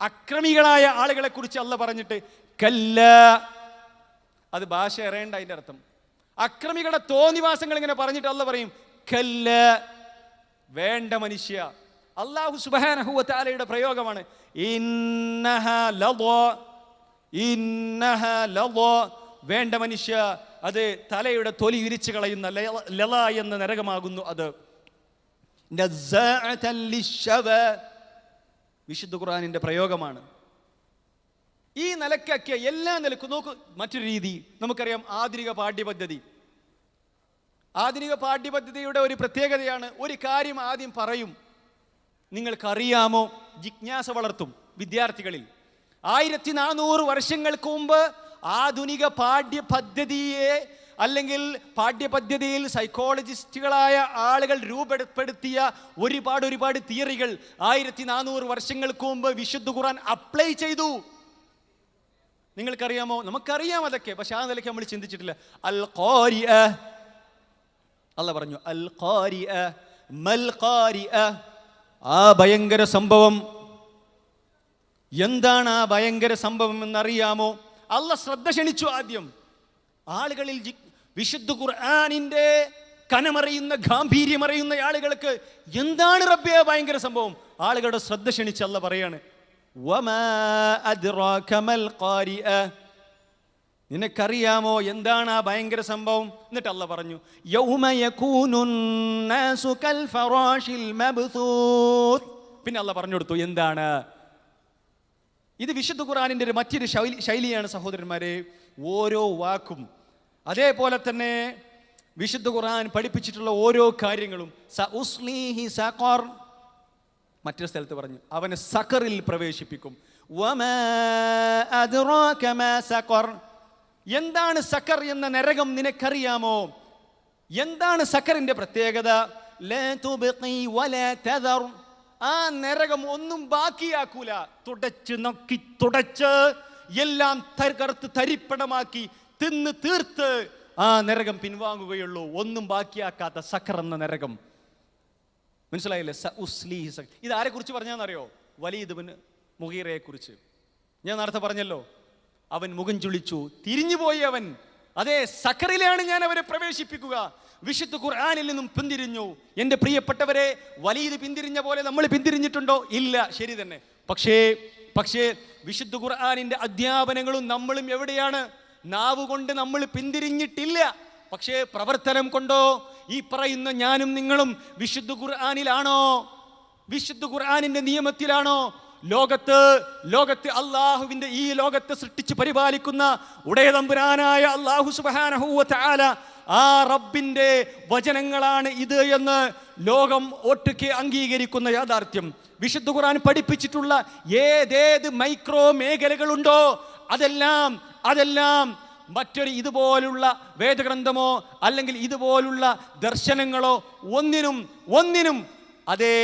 Speaker 1: അക്രമികളായ ആളുകളെ കുറിച്ച് അല്ല പറഞ്ഞിട്ട് കല്ല, അത് ഭാഷ അറിയേണ്ട അതിൻ്റെ അർത്ഥം. അക്രമികളുടെ തോന്നിവാസങ്ങൾ ഇങ്ങനെ പറഞ്ഞിട്ട് അല്ല പറയും കല്ല, വേണ്ട മനുഷ്യ. അല്ലാഹു സുബ്ഹാനഹു വ തആലയുടെ പ്രയോഗമാണ് ഇന്നഹാ ലള, ഇന്നഹാ ലള, വേണ്ട മനുഷ്യ, അത് തലയുടെ തൊലി ഇരിച്ചു കളയുന്ന ലള എന്ന നരകമാകുന്നു അത്. നസ്സാഅതൻ ലിശ്ശവ, വിശുദ്ധ ഖുർആനിന്റെ പ്രയോഗമാണ്. ഈ നിലക്കൊക്കെ എല്ലാ നിലക്കും നോക്കൂ. മറ്റൊരു രീതി നമുക്കറിയാം, ആധുനിക പാഠ്യപദ്ധതി. ആധുനിക പാഠ്യപദ്ധതിയുടെ ഒരു പ്രത്യേകതയാണ്, ഒരു കാര്യം ആദ്യം പറയും, നിങ്ങൾക്കറിയാമോ, ജിജ്ഞാസ വളർത്തും വിദ്യാർത്ഥികളിൽ. 1400 വർഷങ്ങൾക്ക് മുമ്പ് ആധുനിക പാഠ്യപദ്ധതിയെ അല്ലെങ്കിൽ പാഠ്യപദ്ധതിയിൽ സൈക്കോളജിസ്റ്റുകളായ ആളുകൾ രൂപപ്പെടുത്തിയ ഒരുപാട് തിയറികൾ 1400 വർഷങ്ങൾക്ക് മുമ്പ് വിശുദ്ധ ഖുർആൻ അപ്ലൈ ചെയ്തു. നിങ്ങൾക്കറിയാമോ? നമുക്കറിയാം അതൊക്കെ, പക്ഷെ ആ നിലയ്ക്ക് നമ്മൾ ചിന്തിച്ചിട്ടില്ല. അൽ ഖാരിഅ, അല്ല പറഞ്ഞു അൽ ഖാരിഅ മൽ ഖാരിഅ, ആ ഭയങ്കര സംഭവം. എന്താണ് ആ ഭയങ്കര സംഭവം എന്നറിയാമോ? അല്ല ശ്രദ്ധ ക്ഷണിച്ചു ആദ്യം ആളുകളിൽ. വിശുദ്ധ ഖുർആനിന്റെ കനമറിയുന്ന ഗാംഭീര്യമറിയുന്ന ആളുകൾക്ക് എന്താണ് റബ്ബേ ഭയങ്കര സംഭവം? ആളുകളുടെ ശ്രദ്ധ ക്ഷണിച്ച് അല്ല പറയാണ് വമാ അദ്റാക മൽ ഖാരിഅ, നിനക്കറിയാമോ എന്താണ് ആ ഭയങ്കര സംഭവം? എന്നിട്ട് അല്ല പറഞ്ഞു യൗമ യകൂനുൻ നാസു കൽ ഫറാശിൽ മബ്സൂത്ത്. പിന്നെ അല്ല പറഞ്ഞു കൊടുത്തു എന്താണ് ഇത്. വിശുദ്ധ ഖുർആനിന്റെ ഒരു മറ്റൊരു ശൈലിയാണ് സഹോദരന്മാരെ, ഓരോ വാക്കും. അതേപോലെ തന്നെ വിശുദ്ധ ഖുർആൻ പഠിപ്പിച്ചിട്ടുള്ള ഓരോ കാര്യങ്ങളും സഉസ്ലീഹി സഖർ, മറ്റൊരു സ്ഥലത്ത് പറഞ്ഞു അവനെ സഖറിൽ പ്രവേശിപ്പിക്കും. വമാ അദ്റാക മാ സഖർ, എന്താണ് സഖർ എന്ന നരകം നിനക്കറിയാമോ? എന്താണ് സഖറിന്റെ പ്രത്യേകത? ലാ തുബ്ഖി വലാ തദർ, ആ നരകം ഒന്നും ബാക്കിയാക്കൂല. തുടച്ച് നക്കി തുടച്ച് എല്ലാം തകർത്ത് തരിപ്പണമാക്കി തിന്ന് തീർത്ത് ആ നരകം പിൻവാങ്ങുകയുള്ളൂ. ഒന്നും ബാക്കിയാക്കാത്ത സഖർ എന്ന നരകം. മനസ്സിലായില്ലേ? ഇത് ആരെ കുറിച്ച് പറഞ്ഞാന്നറിയോ? വലീദ് ബിൻ മുഗീറയെ കുറിച്ച്. ഞാൻ നേരത്തെ പറഞ്ഞല്ലോ, അവൻ മുഖം ചുളിച്ചു, തിരിഞ്ഞുപോയി അവൻ. അതേ സഖറിലാണ് ഞാൻ അവരെ പ്രവേശിപ്പിക്കുക. വിശുദ്ധ ഖുർആനിൽ നിന്നും പിന്തിരിഞ്ഞു. എൻ്റെ പ്രിയപ്പെട്ടവരെ, വലീദ് പിന്തിരിഞ്ഞ പോലെ നമ്മൾ പിന്തിരിഞ്ഞിട്ടുണ്ടോ? ഇല്ല, ശരി തന്നെ. പക്ഷേ വിശുദ്ധ ഖുർആനിന്റെ അധ്യാപനങ്ങളും നമ്മളും എവിടെയാണ്? നാവ് കൊണ്ട് നമ്മൾ പിന്തിരിഞ്ഞിട്ടില്ല. പക്ഷേ പ്രവർത്തനം കൊണ്ടോ? ഈ പറയുന്ന ഞാനും നിങ്ങളും വിശുദ്ധ ഖുർആനിലാണോ? വിശുദ്ധ ഖുർആനിന്റെ നിയമത്തിലാണോ? ലോകത്ത് അള്ളാഹുവിന്റെ ഈ ലോകത്തെ സൃഷ്ടിച്ച് പരിപാലിക്കുന്ന ഉടയതമ്പുരാനായ അള്ളാഹു സുബ്ഹാനഹു വ തആല, ആ റബ്ബിന്റെ വചനങ്ങളാണ് ഇത് എന്ന് ലോകം ഒട്ടുക്കെ അംഗീകരിക്കുന്ന യാഥാർത്ഥ്യം. വിശുദ്ധ ഖുർആൻ പഠിപ്പിച്ചിട്ടുള്ള ഏതേത് മൈക്രോ മേഖലകളുണ്ടോ അതെല്ലാം മറ്റൊരു ഇതുപോലുള്ള വേദഗ്രന്ഥമോ അല്ലെങ്കിൽ ഇതുപോലുള്ള ദർശനങ്ങളോ ഒന്നിനും അതേ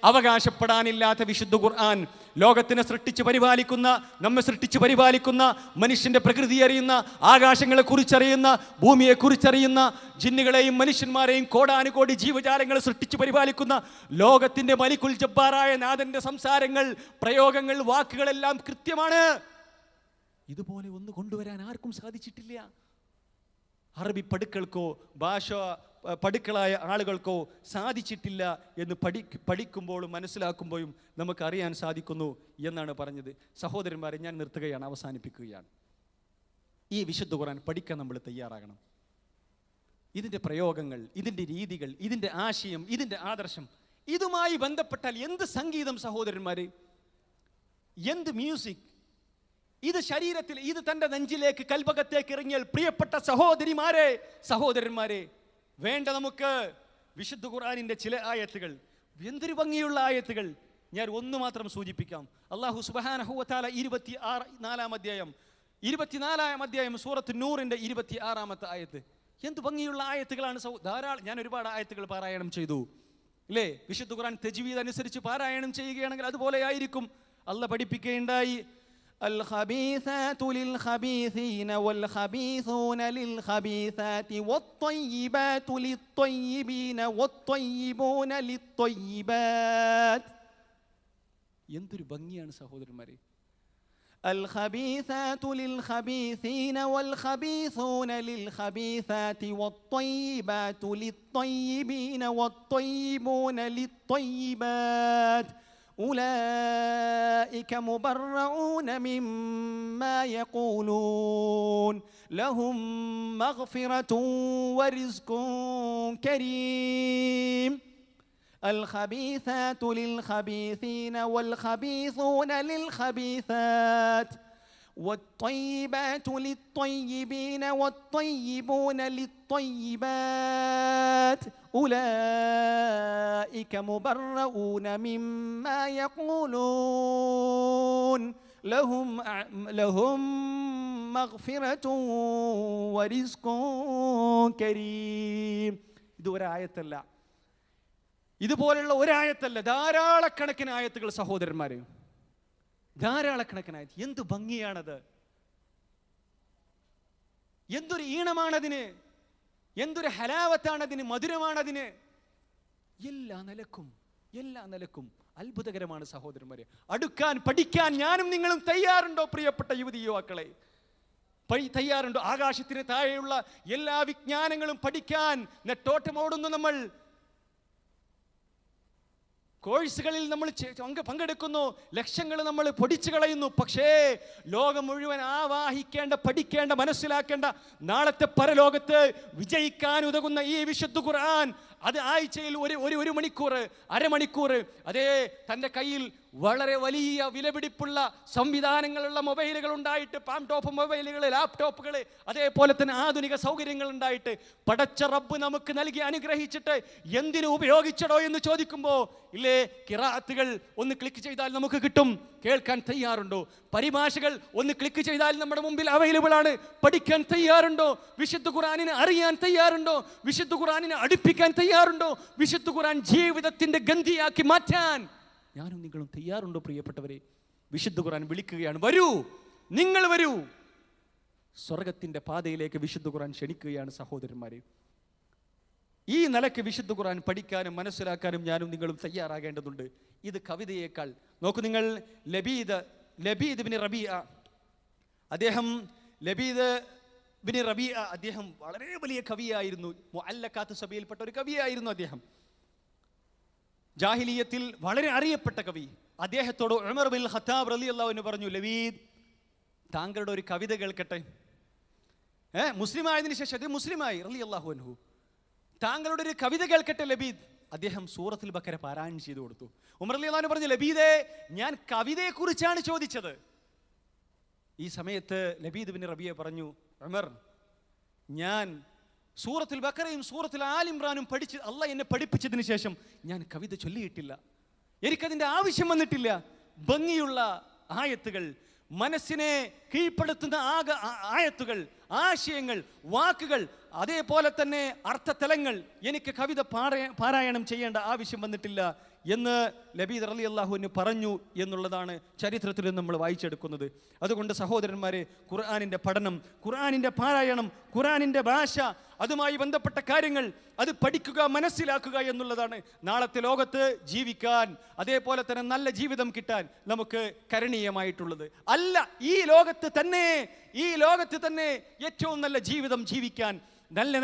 Speaker 1: അവകാശപ്പെടാനില്ലാത്ത വിശുദ്ധ ഖുർആൻ ലോകത്തിനെ സൃഷ്ടിച്ച് പരിപാലിക്കുന്ന, നമ്മെ സൃഷ്ടിച്ച് പരിപാലിക്കുന്ന, മനുഷ്യന്റെ പ്രകൃതി അറിയുന്ന, ആകാശങ്ങളെ കുറിച്ചറിയുന്ന, ഭൂമിയെ കുറിച്ചറിയുന്ന, ജിന്നുകളെയും മനുഷ്യന്മാരെയും കോടാനുകോടി ജീവജാലങ്ങളെ സൃഷ്ടിച്ച് പരിപാലിക്കുന്ന ലോകത്തിന്റെ മലിക്കുൽ ജബ്ബാറായ നാഥന്റെ സംസാരങ്ങൾ, പ്രയോഗങ്ങൾ, വാക്കുകളെല്ലാം കൃത്യമാണ്. ഇതുപോലെ ഒന്ന് കൊണ്ടുവരാൻ ആർക്കും സാധിച്ചിട്ടില്ല. അറബി പടുക്കൾക്കോ ഭാഷ പടുക്കളായ ആളുകൾക്കോ സാധിച്ചിട്ടില്ല എന്ന് പഠിക്കുമ്പോഴും മനസ്സിലാക്കുമ്പോഴും നമുക്കറിയാൻ സാധിക്കുന്നു എന്നാണ് പറഞ്ഞത്. സഹോദരന്മാരെ, ഞാൻ നിർത്തുകയാണ്, അവസാനിപ്പിക്കുകയാണ്. ഈ വിശുദ്ധ ഖുർആൻ പഠിക്കാൻ നമ്മൾ തയ്യാറാകണം. ഇതിൻ്റെ പ്രയോഗങ്ങൾ, ഇതിൻ്റെ രീതികൾ, ഇതിൻ്റെ ആശയം, ഇതിൻ്റെ ആദർശം, ഇതുമായി ബന്ധപ്പെട്ടാൽ എന്ത് സംഗീതം സഹോദരന്മാരെ, എന്ത് മ്യൂസിക്, ഇത് ശരീരത്തിൽ, ഇത് തൻ്റെ നെഞ്ചിലേക്ക് കൽബകത്തേക്ക് ഇറങ്ങിയാൽ പ്രിയപ്പെട്ട സഹോദരന്മാരെ, വേണ്ട നമുക്ക് വിശുദ്ധ ഖുർആനിന്റെ ചില ആയത്തുകൾ, എന്തൊരു ഭംഗിയുള്ള ആയത്തുകൾ. ഞാൻ ഒന്ന് മാത്രം സൂചിപ്പിക്കാം. അല്ലാഹു സുബ്ഹാനഹു വ തആല 24-ാം അധ്യായം സൂറത്ത് നൂറിന്റെ 26-ാമത്തെ ആയത്ത്. എന്ത് ഭംഗിയുള്ള ആയത്തുകളാണ്. ധാരാളം, ഞാൻ ഒരുപാട് ആയത്തുകൾ പാരായണം ചെയ്തു, അല്ലേ? വിശുദ്ധ ഖുർആൻ തജ്വീദ് അനുസരിച്ച് പാരായണം ചെയ്യുകയാണെങ്കിൽ അതുപോലെ ആയിരിക്കും. അല്ലാഹ് പഠിപ്പിക്കുകയുണ്ടായി, الخبيثات للخبيثين والخبيثون للخبيثات والطيبات للطيبين والطيبون للطيبات. എന്തൊരു ഭംഗിയാണ് സഹോദരന്മാരെ. الخبيثات للخبيثين والخبيثون للخبيثات والطيبات للطيبين والطيبون للطيبات أولئك مبرؤون مما يقولون لهم مغفرة ورزق كريم الخبيثات للخبيثين والخبيثون للخبيثات والطيبات للطيبين والطيبون للطيبات أولئك مبرؤون مما يقولون لهم مغفرة ورزق كريم. ഇത് ഒരായത്തല്ല, ഇതുപോലുള്ള ഒരായത്തല്ല, ധാരാളക്കണക്കിന് ആയത്തുകൾ സഹോദരന്മാരെ, ധാരാളക്കണക്കിന് ആയത്ത്. എന്ത് ഭംഗിയാണത്, എന്തൊരു ഈണമാണതിന്, എന്തൊരു ഹലാവത്താണതിന്, മധുരമാണതിന്. എല്ലാ നിലക്കും അത്ഭുതകരമാണ് സഹോദരന്മാരെ. അടുക്കാൻ പഠിക്കാൻ ഞാനും നിങ്ങളും തയ്യാറുണ്ടോ പ്രിയപ്പെട്ട യുവതി യുവാക്കളെ? തയ്യാറുണ്ടോ? ആകാശത്തിന് താഴെയുള്ള എല്ലാ വിജ്ഞാനങ്ങളും പഠിക്കാൻ നെട്ടോട്ടമോടുന്നു നമ്മൾ. കോഴ്സുകളിൽ നമ്മൾ പങ്കെടുക്കുന്നു, ലക്ഷങ്ങൾ നമ്മൾ പൊടിച്ചു കളയുന്നു. പക്ഷേ ലോകം മുഴുവൻ ആവാഹിക്കേണ്ട, പഠിക്കേണ്ട, മനസ്സിലാക്കേണ്ട, നാളത്തെ പരലോകത്ത് വിജയിക്കാൻ ഉതകുന്ന ഈ വിശുദ്ധ ഖുർആൻ, അത് ആഴ്ചയിൽ ഒരു മണിക്കൂർ, അരമണിക്കൂർ, അതേ തൻ്റെ കയ്യിൽ വളരെ വലിയ വിലപിടിപ്പുള്ള സംവിധാനങ്ങളുള്ള മൊബൈലുകൾ ഉണ്ടായിട്ട്, പാം ടോപ്പ് മൊബൈലുകൾ, ലാപ്ടോപ്പുകൾ, അതേപോലെ തന്നെ ആധുനിക സൗകര്യങ്ങൾ ഉണ്ടായിട്ട് പടച്ച റബ്ബ് നമുക്ക് നൽകി അനുഗ്രഹിച്ചിട്ട് എന്തിനു ഉപയോഗിച്ചടോ എന്ന് ചോദിക്കുമ്പോൾ, ഇല്ലേ, ഖിറാഅത്തുകൾ ഒന്ന് ക്ലിക്ക് ചെയ്താൽ നമുക്ക് കിട്ടും. കേൾക്കാൻ തയ്യാറുണ്ടോ? പരിഭാഷകൾ ഒന്ന് ക്ലിക്ക് ചെയ്താൽ നമ്മുടെ മുമ്പിൽ അവൈലബിൾ ആണ്. പഠിക്കാൻ തയ്യാറുണ്ടോ? വിശുദ്ധ ഖുർആനിനെ അറിയാൻ തയ്യാറുണ്ടോ? വിശുദ്ധ ഖുർആനിനെ അടുപ്പിക്കാൻ തയ്യാറുണ്ടോ? വിശുദ്ധ ഖുർആൻ ജീവിതത്തിന്റെ ഗന്ധിയാക്കി മാറ്റാൻ ഞാനും നിങ്ങളും തയ്യാറുണ്ടോ പ്രിയപ്പെട്ടവരെ? വിശുദ്ധ ഖുർആൻ വിളിക്കുകയാണ്, വരൂ, നിങ്ങൾ വരൂ. സ്വർഗത്തിന്റെ പാതയിലേക്ക് വിശുദ്ധ ഖുർആൻ ക്ഷണിക്കുകയാണ് സഹോദരന്മാരെ. ഈ നിലയ്ക്ക് വിശുദ്ധ ഖുർആൻ പഠിക്കാനും മനസ്സിലാക്കാനും ഞാനും നിങ്ങളും തയ്യാറാകേണ്ടതുണ്ട്. ഇത് കവിതയേക്കാൾ നോക്കൂ നിങ്ങൾ. ലബീദ് ബിൻ റബീഅ, അദ്ദേഹം വളരെ വലിയ കവിയായിരുന്നു. മുഅല്ലഖാത്ത് സബയിൽപ്പെട്ട ഒരു കവിയായിരുന്നു അദ്ദേഹം. ജാഹിലിയത്തിൽ വളരെ അറിയപ്പെട്ട കവി. അദ്ദേഹത്തോട് ഉമർ ബിൻ ഖത്താബ് റളിയല്ലാഹു അൻഹു പറഞ്ഞു, ലബീദ്, താങ്കളുടെ ഒരു കവിത കേൾക്കട്ടെ. മുസ്ലിം ആയതിനു ശേഷം അദ്ദേഹം മുസ്ലിമായി റളിയല്ലാഹു അൻഹു. താങ്കളുടെ ഒരു കവിത കേൾക്കട്ടെ ലബീദ്. അദ്ദേഹം സൂറത്തുൽ ബഖറ പാരായണം ചെയ്തു കൊടുത്തു. ഉമർ റളിയല്ലാഹു അൻഹു പറഞ്ഞു, ലബീദേ, ഞാൻ കവിതയെ കുറിച്ചാണ് ചോദിച്ചത്. ഈ സമയത്ത് ലബീദ് ബിൻ റബീഅ പറഞ്ഞു, ഉമർ, ഞാൻ സൂറത്തുൽ ബഖറയും സൂറത്തുൽ ആൽ ഇംറാനും പഠിച്ച് അള്ളാഹ് എന്നെ പഠിപ്പിച്ചതിന് ശേഷം ഞാൻ കവിത ചൊല്ലിയിട്ടില്ല. എനിക്കതിൻ്റെ ആവശ്യം വന്നിട്ടില്ല. ഭംഗിയുള്ള ആയത്തുകൾ, മനസ്സിനെ കീഴ്പ്പെടുത്തുന്ന ആയത്തുകൾ, ആശയങ്ങൾ, വാക്കുകൾ, അതേപോലെ തന്നെ അർത്ഥതലങ്ങൾ, എനിക്ക് കവിത പാരായണം ചെയ്യേണ്ട ആവശ്യം വന്നിട്ടില്ല എന്ന് ലബീദ് റളിയല്ലാഹു അൻഹു പറഞ്ഞു എന്നുള്ളതാണ് ചരിത്രത്തിൽ നമ്മൾ വായിച്ചെടുക്കുന്നത്. അതുകൊണ്ട് സഹോദരന്മാരെ, ഖുർആനിൻ്റെ പഠനം, ഖുർആനിൻ്റെ പാരായണം, ഖുർആനിൻ്റെ ഭാഷ, അതുമായി ബന്ധപ്പെട്ട കാര്യങ്ങൾ അത് പഠിക്കുക, മനസ്സിലാക്കുക എന്നുള്ളതാണ് നാളത്തെ ലോകത്ത് ജീവിക്കാൻ, അതേപോലെ തന്നെ നല്ല ജീവിതം കിട്ടാൻ നമുക്ക് കരണീയമായിട്ടുള്ളത്. അല്ല, ഈ ലോകത്ത് തന്നെ ഏറ്റവും നല്ല ജീവിതം ജീവിക്കാൻ, നല്ല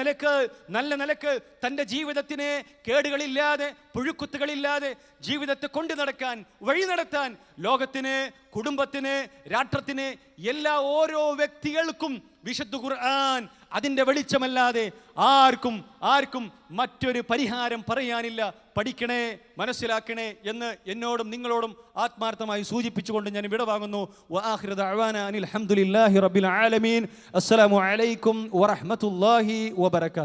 Speaker 1: നിലക്ക് തൻ്റെ ജീവിതത്തിന് കേടുകളില്ലാതെ, പുഴുക്കുത്തുകളില്ലാതെ ജീവിതത്തെ കൊണ്ടു നടക്കാൻ, വഴി നടത്താൻ, ലോകത്തിന്, കുടുംബത്തിന്, രാഷ്ട്രത്തിന്, ഓരോ വ്യക്തികൾക്കും വിശുദ്ധ ഖുർആൻ അതിൻ്റെ വെളിച്ചമല്ലാതെ ആർക്കും മറ്റൊരു പരിഹാരം പറയാനില്ല. പഠിക്കണേ, മനസ്സിലാക്കണേ എന്ന് എന്നോടും നിങ്ങളോടും ആത്മാർത്ഥമായി സൂചിപ്പിച്ചുകൊണ്ട് ഞാൻ വിടവാങ്ങുന്നു. വആഖിറു ദഅവാനാ അനിൽ ഹംദുലില്ലാഹി റബ്ബിൽ ആലമീൻ. അസ്സലാമു അലൈക്കും വറഹ്മത്തുള്ളാഹി വബറകാതുഹു.